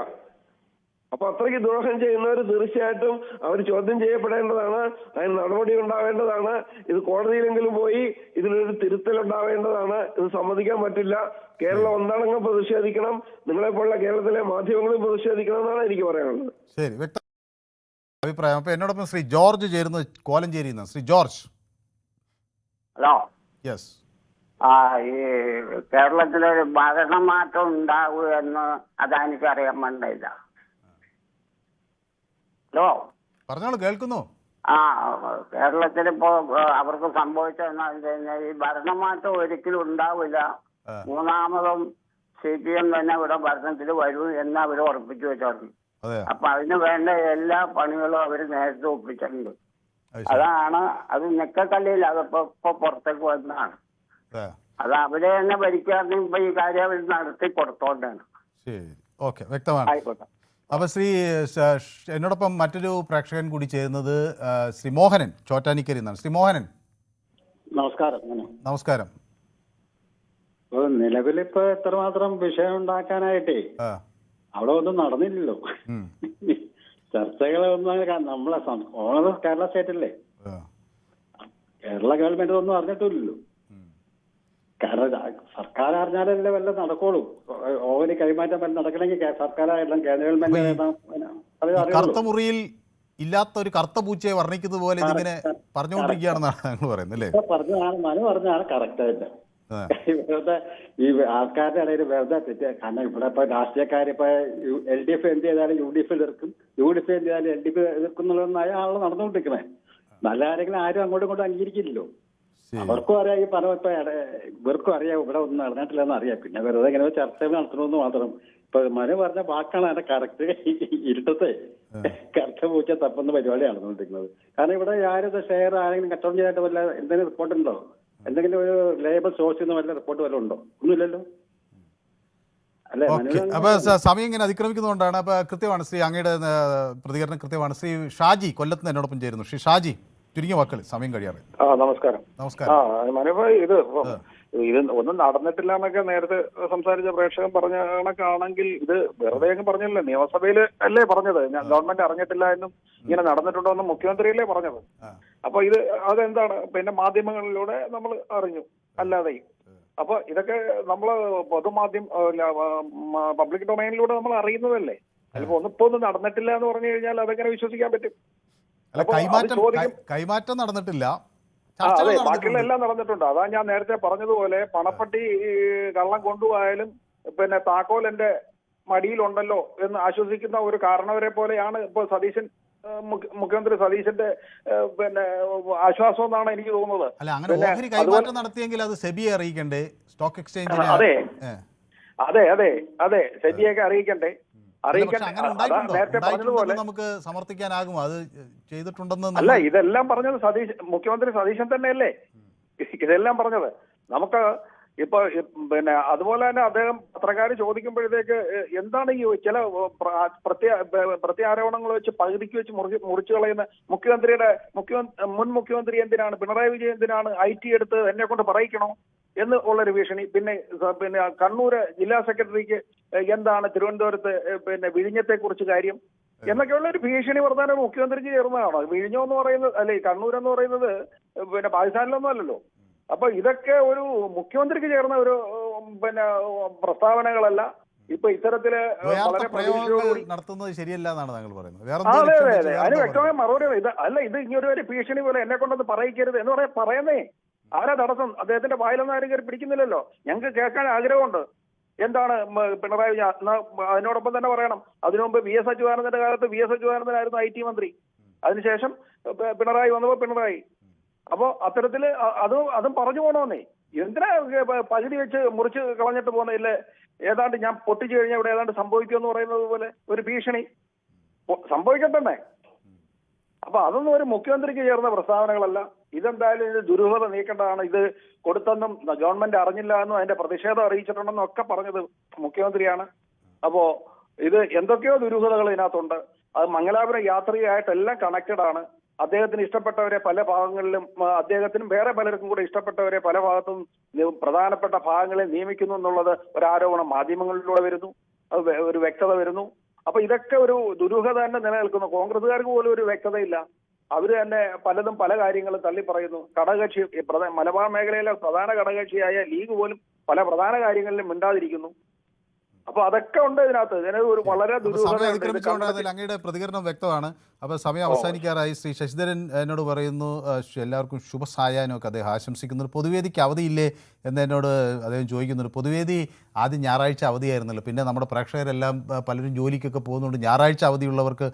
അപ്പൊ അത്രയ്ക്ക് ദ്രോഹം ചെയ്യുന്നവർ തീർച്ചയായിട്ടും അവർ ചോദ്യം ചെയ്യപ്പെടേണ്ടതാണ്. അതിന് നടപടി ഉണ്ടാവേണ്ടതാണ്. ഇത് കോടതിയിലെങ്കിലും പോയി ഇതിനൊരു തിരുത്തൽ ഉണ്ടാവേണ്ടതാണ്. ഇത് സമ്മതിക്കാൻ പറ്റില്ല. കേരളം ഒന്നടങ്കം പ്രതിഷേധിക്കണം. നിങ്ങളെപ്പോലുള്ള കേരളത്തിലെ മാധ്യമങ്ങളും പ്രതിഷേധിക്കണം എന്നാണ് എനിക്ക് പറയാനുള്ളത്. ശരി, വ്യക്തം അഭിപ്രായം. അപ്പൊ എന്നോടൊപ്പം ശ്രീ ജോർജ് ചേരുന്നു കോലഞ്ചേരിയിൽ നിന്ന്. ശ്രീ ജോർജ്. ഹലോ. യെസ്. ഈ കേരളത്തിലൊരു ഭരണമാറ്റം ഉണ്ടാകുമെന്ന് അതെനിക്ക് അറിയാൻ വേണ്ടിയില്ല. ഹലോ, പറഞ്ഞോളൂ, കേൾക്കുന്നു. ആ കേരളത്തിൽ ഇപ്പോ അവർക്ക് സംഭവിച്ചതെന്ന് വെച്ച് കഴിഞ്ഞാൽ ഈ ഭരണമാറ്റം ഒരിക്കലും ഉണ്ടാവില്ല. മൂന്നാമതും CPM തന്നെ ഇവിടെ ഭരണത്തിൽ വരൂ എന്ന് അവർ ഉറപ്പിച്ചു വെച്ചിട്ടുണ്ട്. അപ്പൊ അതിന് വേണ്ട എല്ലാ പണികളും അവർ നേരത്തെ ഒപ്പിച്ചിട്ടുണ്ട്. അതാണ് അത് നിക്കക്കല്ലില്ല, അതിപ്പോ പുറത്തേക്ക് വന്നതാണ്. അത് അവരെ തന്നെ ഭരിക്കാതെ ഇപ്പൊ ഈ കാര്യം അവർ നടത്തി കൊടുത്തോണ്ടാണ്. ശരി, ഓക്കെ, വ്യക്തമാണ്. ആയിക്കോട്ടെ. അപ്പോൾ എന്നോടൊപ്പം മറ്റൊരു പ്രേക്ഷകൻ കൂടി ചേരുന്നത് ശ്രീ മോഹനൻ ചോറ്റാനിക്കരി എന്നാണ്. ശ്രീ മോഹനൻ, നമസ്കാരം. നമസ്കാരം. നിലവിലിപ്പോ എത്രമാത്രം വിഷയം ഉണ്ടാക്കാനായിട്ടേ അവിടെ ഒന്നും നടന്നില്ലല്ലോ. ചർച്ചകളൊന്നും നമ്മളെ കേരള സ്റ്റേറ്റല്ലേ, കേരള ഗവൺമെന്റ് ഒന്നും അറിഞ്ഞിട്ടില്ലല്ലോ. കാരണം സർക്കാർ അറിഞ്ഞാലല്ലേ വല്ല നടക്കോളൂ. ഓഹരി കൈമാറ്റം വല്ല നടക്കണമെങ്കിൽ സർക്കാരായാലും കേന്ദ്ര ഗവൺമെന്റ് കറുത്ത മുറിയിൽ ഇല്ലാത്ത ഒരു കറുത്ത പൂച്ചയെ വർണ്ണിക്കുന്നത് പോലെ ഇതിങ്ങനെ പറഞ്ഞുകൊണ്ടിരിക്കുകയാണെന്നാണ് ഞങ്ങൾ പറയുന്നത് അല്ലേ? പറഞ്ഞാണ് കറക്റ്റ് ആയിട്ട്. വെറുതെ ഈ ആൾക്കാരുടെ ഇടയിൽ വെറുതെ തെറ്റ്. കാരണം ഇവിടെ ഇപ്പൊ രാഷ്ട്രീയക്കാരിപ്പോ LDF എന്ത് ചെയ്താലും UDF എതിർക്കും, UDF എന്ത് ചെയ്താലും LDF എതിർക്കും എന്നുള്ളതായ ആളെ നടന്നുകൊണ്ടിരിക്കണേ. നല്ല ആരെങ്കിലും ആരും അങ്ങോട്ടും ഇങ്ങോട്ടും അംഗീകരിക്കില്ലല്ലോ. അവർക്കും അറിയാം, ഈ പറഞ്ഞ ഇപ്പൊ ഇവർക്കും അറിയാം ഇവിടെ ഒന്നും നടന്നിട്ടില്ലെന്ന് അറിയാം. പിന്നെ വെറുതെ ഇങ്ങനെ ചർച്ചകൾ നടത്തണമെന്ന് മാത്രം. ഇപ്പൊ മനു പറഞ്ഞ വാക്കാണ് അതിന്റെ കറക്റ്റ്. ഇരുട്ടത്തെ കറക്റ്റ് പൂച്ച തപ്പുന്ന പരിപാടി നടന്നുകൊണ്ടിരിക്കുന്നത്. കാരണം ഇവിടെ ആരും ഷെയർ ആരെങ്കിലും കച്ചവടം ചെയ്തിട്ട് വല്ല എന്തെങ്കിലും റിപ്പോർട്ടുണ്ടോ? എന്തെങ്കിലും ഒരു ലേബൽ സോഴ്സിൽ നിന്ന് വല്ല റിപ്പോർട്ട് വല്ലതും ഉണ്ടോ? ഒന്നുമില്ലല്ലോ. അപ്പൊ സമയം ഇങ്ങനെ അതിക്രമിക്കുന്നതുകൊണ്ടാണ്. അപ്പൊ കൃത്യമാണ് ശ്രീ, അങ്ങയുടെ പ്രതികരണം കൃത്യമാണ്. ശ്രീ ഷാജി കൊല്ലത്ത് എന്നോടൊപ്പം ചേരുന്നു. ശ്രീ ഷാജി, ചുരുങ്ങിയ വാക്കുകൾ, സമയം കഴിയാറ്. നമസ്കാരം. മനോഭായ്, ഇത് ഒന്നും നടന്നിട്ടില്ല എന്നൊക്കെ നേരത്തെ സംസാരിച്ച പ്രേക്ഷകൻ പറഞ്ഞ കണക്കാണെങ്കിൽ ഇത് വെറുതെ അങ്ങ് പറഞ്ഞല്ലോ. നിയമസഭയിൽ അല്ലേ പറഞ്ഞത്, ഗവൺമെന്റ് അറിഞ്ഞിട്ടില്ല എന്നും ഇങ്ങനെ നടന്നിട്ടുണ്ടോ എന്നും മുഖ്യമന്ത്രിയല്ലേ പറഞ്ഞത്. അപ്പൊ ഇത് അതെന്താണ് പിന്നെ മാധ്യമങ്ങളിലൂടെ നമ്മൾ അറിഞ്ഞു, അല്ലാതെയും. അപ്പൊ ഇതൊക്കെ നമ്മള് പബ്ലിക് ഡൊമൈനിലൂടെ നമ്മൾ അറിയുന്നതല്ലേ. അതിപ്പോ ഒന്നും നടന്നിട്ടില്ല എന്ന് പറഞ്ഞു കഴിഞ്ഞാൽ അതെങ്ങനെ വിശ്വസിക്കാൻ പറ്റും? കൈമാറ്റം നടന്നിട്ടില്ല, അതെ, ബാക്കിയുള്ള എല്ലാം നടന്നിട്ടുണ്ട്. അതാ ഞാൻ നേരത്തെ പറഞ്ഞതുപോലെ പണപ്പെട്ടി കള്ളം കൊണ്ടുപോയാലും പിന്നെ താക്കോൽ എന്റെ മടിയിലുണ്ടല്ലോ എന്ന് ആശ്വസിക്കുന്ന ഒരു കാരണവരെ പോലെയാണ് ഇപ്പൊ മുഖ്യമന്ത്രി സതീശന്റെ പിന്നെ ആശ്വാസം എന്നാണ് എനിക്ക് തോന്നുന്നത്. അല്ല, അങ്ങനെ ഓഹരി കൈമാറ്റം നടത്തിയെങ്കിൽ അത് സെബിയെ അറിയിക്കണ്ടേ, സ്റ്റോക്ക് എക്സ്ചേഞ്ചിനെ? അതെ അതെ അതെ അതെ സെബിയൊക്കെ അറിയിക്കണ്ടേ. നേരത്തെ പറഞ്ഞതുപോലെ നമുക്ക് സമർത്ഥിക്കാനാകുമോ അത് ചെയ്തിട്ടുണ്ടെന്ന്? അല്ല, ഇതെല്ലാം പറഞ്ഞത് മുഖ്യമന്ത്രി സതീശൻ തന്നെയല്ലേ ഇതെല്ലാം പറഞ്ഞത്. നമുക്ക് ഇപ്പൊ പിന്നെ അതുപോലെ തന്നെ അദ്ദേഹം പത്രക്കാർ ചോദിക്കുമ്പോഴത്തേക്ക് എന്താണ് ഈ ചില പ്രത്യാരോപണങ്ങൾ വെച്ച് പകുതിക്ക് വെച്ച് മുറിച്ചു കളയുന്ന മുൻ മുഖ്യമന്ത്രി എന്തിനാണ്, പിണറായി വിജയൻ എന്തിനാണ് IT എടുത്ത് എന്നെ കൊണ്ട് പറയിക്കണോ എന്ന് ഉള്ളൊരു ഭീഷണി. പിന്നെ കണ്ണൂര് ജില്ലാ സെക്രട്ടറിക്ക് എന്താണ് തിരുവനന്തപുരത്ത് പിന്നെ വിഴിഞ്ഞത്തെ കുറിച്ച് കാര്യം എന്നൊക്കെയുള്ള ഒരു ഭീഷണി വർദ്ധാനം മുഖ്യമന്ത്രിക്ക് ചേർന്നതാണോ? വിഴിഞ്ഞം എന്ന് പറയുന്നത് അല്ലെ, കണ്ണൂർ എന്ന് പറയുന്നത് പിന്നെ പാകിസ്ഥാനിലൊന്നും അല്ലല്ലോ. അപ്പൊ ഇതൊക്കെ ഒരു മുഖ്യമന്ത്രിക്ക് ചേർന്ന ഒരു പിന്നെ പ്രസ്താവനകളല്ല. ഇപ്പൊ ഇത്തരത്തില് വളരെ പ്രതീക്ഷയോടുകൂടി നടത്തുന്നത് ശരിയല്ല എന്നാണ് താങ്കൾ പറയുന്നത്. അതെ അതെ അതെ, അതിന് വ്യക്തമായ മറുപടി ഇത് അല്ല. ഇത് ഇങ്ങനൊരു ഭീഷണി പോലെ എന്നെ കൊണ്ടൊന്ന് പറയിക്കരുത് എന്ന് പറയുന്നേ. ആരാ തടസ്സം? അദ്ദേഹത്തിന്റെ വായിലൊന്നും ആരും കയറി പിടിക്കുന്നില്ലല്ലോ. ഞങ്ങൾക്ക് കേൾക്കാൻ ആഗ്രഹമുണ്ട്. എന്താണ് പിണറായി വിജയൻ? അതിനോടൊപ്പം തന്നെ പറയണം, അതിനു മുമ്പ് VS അച്യുതാനന്ദന്റെ കാലത്ത് VS അച്യുതാനന്ദനായിരുന്നു IT മന്ത്രി. അതിനുശേഷം പിണറായി വന്നപ്പോ പിണറായി. അപ്പോ അത്തരത്തില് അതും പറഞ്ഞു പോകണമെന്നേ. എന്തിനാ പകുതി വെച്ച് മുറിച്ച് കളഞ്ഞിട്ട് പോകുന്നില്ലേ? ഏതാണ്ട് ഞാൻ പൊട്ടിച്ചു കഴിഞ്ഞാൽ ഇവിടെ ഏതാണ്ട് സംഭവിക്കുമെന്ന് പറയുന്നത് പോലെ ഒരു ഭീഷണി സംഭവിക്കട്ടെ. അപ്പൊ അതൊന്നും ഒരു മുഖ്യമന്ത്രിക്ക് ചേർന്ന പ്രസ്താവനകളല്ല. ഇതെന്തായാലും ഇത് ദുരൂഹത നീക്കേണ്ടതാണ്. ഇത് കൊടുത്തെന്നും ഗവൺമെന്റ് അറിഞ്ഞില്ല എന്നും അതിന്റെ പ്രതിഷേധം അറിയിച്ചിട്ടുണ്ടെന്നും ഒക്കെ പറഞ്ഞത് മുഖ്യമന്ത്രിയാണ്. അപ്പോ ഇത് എന്തൊക്കെയോ ദുരൂഹതകൾ ഇതിനകത്തുണ്ട്. അത് മംഗലാപുരം യാത്രയായിട്ടെല്ലാം കണക്റ്റഡ് ആണ്. അദ്ദേഹത്തിന് ഇഷ്ടപ്പെട്ടവരെ പല ഭാഗങ്ങളിലും, അദ്ദേഹത്തിനും വേറെ പലർക്കും കൂടെ ഇഷ്ടപ്പെട്ടവരെ പല ഭാഗത്തും പ്രധാനപ്പെട്ട ഭാഗങ്ങളെ നിയമിക്കുന്നു എന്നുള്ളത് ഒരാരോപണം മാധ്യമങ്ങളിലൂടെ വരുന്നു. അത് ഒരു വ്യക്തത വരുന്നു. അപ്പൊ ഇതൊക്കെ ഒരു ദുരൂഹത തന്നെ നിലനിൽക്കുന്നു. കോൺഗ്രസുകാർക്ക് പോലും ഒരു വ്യക്തതയില്ല. അവര് തന്നെ പലതും പല കാര്യങ്ങളും തള്ളി പറയുന്നു. ഘടകകക്ഷി മലബാർ മേഖലയിലെ പ്രധാന ഘടകകക്ഷിയായ ലീഗ് പോലും പല പ്രധാന കാര്യങ്ങളിലും മിണ്ടാതിരിക്കുന്നു. അപ്പൊ അതൊക്കെ ഉണ്ട് ഇതിനകത്ത്. ഒരു വളരെ സമയം അതിക്രമിച്ചുകൊണ്ടതിൽ അങ്ങയുടെ പ്രതികരണം വ്യക്തമാണ്. അപ്പോൾ സമയം അവസാനിക്കാറായി. ശ്രീ ശശിധരൻ എന്നോട് പറയുന്നു എല്ലാവർക്കും ശുഭസായാഹ്നമൊക്കെ അദ്ദേഹം ആശംസിക്കുന്നു. പൊതുവേദിക്ക് അവധിയില്ലേ എന്ന് എന്നോട് അദ്ദേഹം ചോദിക്കുന്നുണ്ട്. പൊതുവേദി ആദ്യം ഞായറാഴ്ച അവധിയായിരുന്നല്ലോ, പിന്നെ നമ്മുടെ പ്രേക്ഷകരെല്ലാം പലരും ജോലിക്കൊക്കെ പോകുന്നുണ്ട്. ഞായറാഴ്ച അവധിയുള്ളവർക്ക്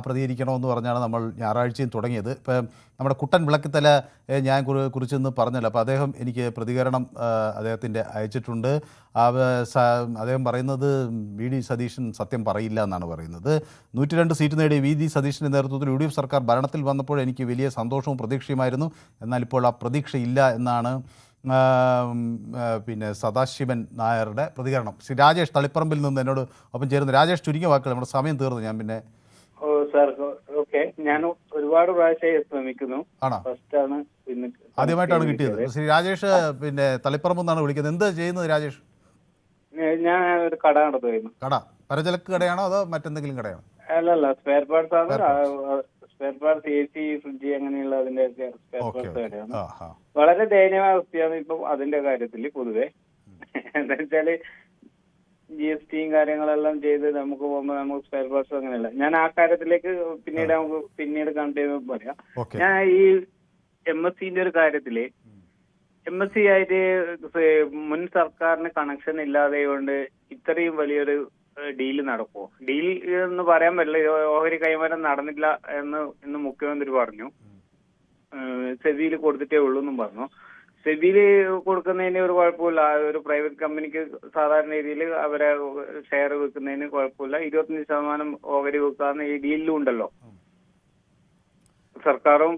പ്രതികരിക്കണമെന്ന് പറഞ്ഞാണ് നമ്മൾ ഞായറാഴ്ചയും തുടങ്ങിയത്. ഇപ്പം നമ്മുടെ കുട്ടൻ വിളക്കിത്തല ഞാൻ കുറിച്ചെന്ന് പറഞ്ഞല്ലോ, അപ്പോൾ അദ്ദേഹം എനിക്ക് പ്രതികരണം അദ്ദേഹത്തിൻ്റെ അയച്ചിട്ടുണ്ട്. അദ്ദേഹം പറയുന്നത് വി.ഡി. സതീശൻ സത്യം പറയില്ല എന്നാണ് പറയുന്നത്. 102 സീറ്റ് നേടിയ വി.ഡി. സതീശൻ്റെ നേതൃത്വത്തിൽ യു.ഡി.എഫ് സർക്കാർ ഭരണത്തിൽ വന്നപ്പോൾ എനിക്ക് വലിയ സന്തോഷവും പ്രതീക്ഷയുമായിരുന്നു. എന്നാൽ ഇപ്പോൾ ആ പ്രതീക്ഷയില്ല എന്നാണ് പിന്നെ സദാശിവൻ നായരുടെ പ്രതികരണം. ശ്രീ രാജേഷ് തളിപ്പറമ്പിൽ നിന്ന് എന്നോട് ഒപ്പം ചേരുന്നു. രാജേഷ്, ചുരുങ്ങിയ വാക്കുകൾ, നമ്മുടെ സമയം തീർന്നു. ഞാൻ പിന്നെ ഓക്കെ, ഞാൻ ഒരുപാട് പ്രാവശ്യമായി ശ്രമിക്കുന്നു. ഫസ്റ്റാണ് ആദ്യമായിട്ടാണ് കിട്ടിയത്. ശ്രീ രാജേഷ് പിന്നെ തളിപ്പറമ്പ് നിന്നാണ് വിളിക്കുന്നത്. എന്താ ചെയ്യുന്നത് രാജേഷ്? ഞാൻ ഒരു കട നടത്തുമായിരുന്നു. കട പലചരക്ക് കടയാണോ അതോ മറ്റെന്തെങ്കിലും കടയാണോ? അല്ലല്ല, സ്പെയർ പാർട്സ് ആണ്. സ്പെയർ പാർട്സ്, AC, ഫ്രിഡ്ജ്, അങ്ങനെയുള്ള അതിന്റെ സ്പെയർ പാർട്സ് കടയാണ്. വളരെ ദയനീയമായ അവസ്ഥയാണ് ഇപ്പൊ അതിന്റെ കാര്യത്തിൽ പൊതുവെ. എന്താ വെച്ചാല് GSTയും കാര്യങ്ങളെല്ലാം ചെയ്ത് നമുക്ക് പോകുമ്പോൾ നമുക്ക് സ്പെയർ പാർട്സ് അങ്ങനെയല്ല. ഞാൻ ആ കാര്യത്തിലേക്ക് പിന്നീട് കണ്ടിന്യൂ പറയാം. ഞാൻ ഈ MSCന്റെ ഒരു കാര്യത്തില് MSC ആയിട്ട് മുൻ സർക്കാരിന് കണക്ഷൻ ഇല്ലാതെ കൊണ്ട് ഇത്രയും വലിയൊരു ഡീല് നടക്കുമോ? ഡീൽ എന്ന് പറയാൻ പറ്റില്ല. ഓഹരി കൈമാറ്റം നടന്നില്ല എന്ന് ഇന്ന് മുഖ്യമന്ത്രി പറഞ്ഞു. സെബിയിൽ കൊടുത്തിട്ടേ ഉള്ളൂ എന്നും പറഞ്ഞു. സെബിയിൽ കൊടുക്കുന്നതിന് ഒരു കുഴപ്പമില്ല. ഒരു പ്രൈവറ്റ് കമ്പനിക്ക് സാധാരണ രീതിയിൽ അവരെ ഷെയർ വെക്കുന്നതിന് കുഴപ്പമില്ല. 25% ഓഹരി വെക്കാന്ന് ഈ ഡീലിലും ഉണ്ടല്ലോ. സർക്കാരും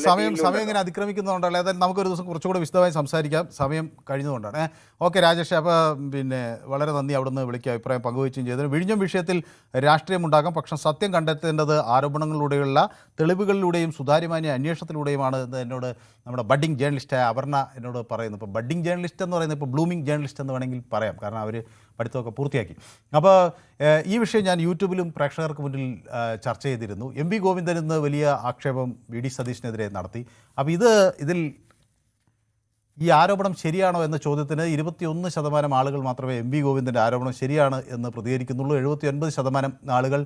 സമയം ഇങ്ങനെ അതിക്രമിക്കുന്നതുകൊണ്ടല്ലോ. ഏതായാലും നമുക്കൊരു ദിവസം കുറച്ചുകൂടി വിശദമായി സംസാരിക്കാം. സമയം കഴിഞ്ഞതുകൊണ്ടാണ്. ഓക്കെ രാജേഷ്, അപ്പോൾ പിന്നെ വളരെ നന്ദി അവിടുന്ന് വിളിക്കുക അഭിപ്രായം പങ്കുവയ്ക്കുകയും ചെയ്തതിന്. വിഴിഞ്ഞം വിഷയത്തിൽ രാഷ്ട്രീയമുണ്ടാകാം, പക്ഷേ സത്യം കണ്ടെത്തേണ്ടത് ആരോപണങ്ങളിലൂടെയുള്ള തെളിവുകളിലൂടെയും സുതാര്യമായ അന്വേഷണത്തിലൂടെയുമാണ് എന്ന് എന്നോട് നമ്മുടെ ബഡ്ഡിംഗ് ജേർണലിസ്റ്റായ അപർണ എന്നോട് പറയുന്നു. ഇപ്പോൾ ബഡ്ഡിംഗ് ജേർണലിസ്റ്റ് എന്ന് പറയുന്നത് ഇപ്പോൾ ബ്ലൂമിംഗ് ജേർണലിസ്റ്റ് എന്ന് വേണമെങ്കിൽ പറയാം, കാരണം അവർ പഠിത്തമൊക്കെ പൂർത്തിയാക്കി. അപ്പോൾ ഈ വിഷയം ഞാൻ യൂട്യൂബിലും പ്രേക്ഷകർക്ക് മുന്നിൽ ചർച്ച ചെയ്തിരുന്നു. MP ഗോവിന്ദൻ ഇന്ന് വലിയ ആക്ഷേപം വി.ഡി. സതീശനെതിരെ നടത്തി. അപ്പോൾ ഇതിൽ ഈ ആരോപണം ശരിയാണോ എന്ന ചോദ്യത്തിന് 21% ആളുകൾ മാത്രമേ MP ഗോവിന്ദൻ്റെ ആരോപണം ശരിയാണ് എന്ന് പ്രതികരിക്കുന്നുള്ളൂ. 79% ആളുകൾ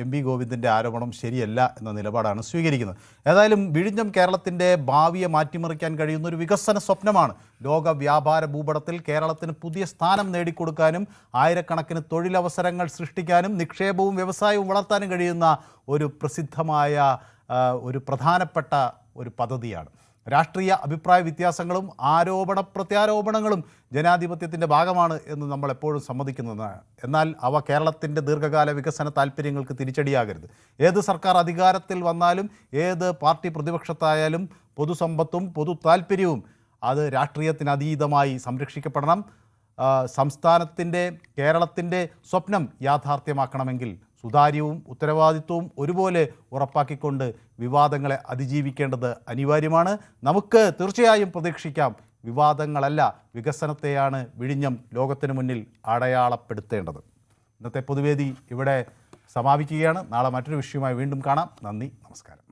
MP ഗോവിന്ദൻ്റെ ആരോപണം ശരിയല്ല എന്ന നിലപാടാണ് സ്വീകരിക്കുന്നത്. ഏതായാലും വിഴിഞ്ഞം കേരളത്തിൻ്റെ ഭാവിയെ മാറ്റിമറിക്കാൻ കഴിയുന്ന ഒരു വികസന സ്വപ്നമാണ്. ലോക വ്യാപാര ഭൂപടത്തിൽ കേരളത്തിന് പുതിയ സ്ഥാനം നേടിക്കൊടുക്കാനും ആയിരക്കണക്കിന് തൊഴിലവസരങ്ങൾ സൃഷ്ടിക്കാനും നിക്ഷേപവും വ്യവസായവും വളർത്താനും കഴിയുന്ന ഒരു പ്രസിദ്ധമായ ഒരു പ്രധാനപ്പെട്ട ഒരു പദ്ധതിയാണ്. രാഷ്ട്രീയ അഭിപ്രായ വ്യത്യാസങ്ങളും ആരോപണ പ്രത്യാരോപണങ്ങളും ജനാധിപത്യത്തിൻ്റെ ഭാഗമാണ് എന്ന് നമ്മൾ എപ്പോഴും സമ്മതിക്കുന്നതാണ്. എന്നാൽ അവ കേരളത്തിൻ്റെ ദീർഘകാല വികസന താല്പര്യങ്ങൾക്ക് തിരിച്ചടിയാകരുത്. ഏത് സർക്കാർ അധികാരത്തിൽ വന്നാലും ഏത് പാർട്ടി പ്രതിപക്ഷത്തായാലും പൊതുസമ്പത്തും പൊതു താല്പര്യവും അത് രാഷ്ട്രീയത്തിനതീതമായി സംരക്ഷിക്കപ്പെടണം. സംസ്ഥാനത്തിൻ്റെ കേരളത്തിൻ്റെ സ്വപ്നം യാഥാർത്ഥ്യമാക്കണമെങ്കിൽ സുതാര്യവും ഉത്തരവാദിത്വവും ഒരുപോലെ ഉറപ്പാക്കിക്കൊണ്ട് വിവാദങ്ങളെ അതിജീവിക്കേണ്ടത് അനിവാര്യമാണ്. നമുക്ക് തീർച്ചയായും പ്രതീക്ഷിക്കാം, വിവാദങ്ങളല്ല വികസനത്തെയാണ് വിഴിഞ്ഞം ലോകത്തിന് മുന്നിൽ അടയാളപ്പെടുത്തേണ്ടത്. ഇന്നത്തെ പൊതുവേദി ഇവിടെ സമാപിക്കുകയാണ്. നാളെ മറ്റൊരു വിഷയവുമായി വീണ്ടും കാണാം. നന്ദി, നമസ്കാരം.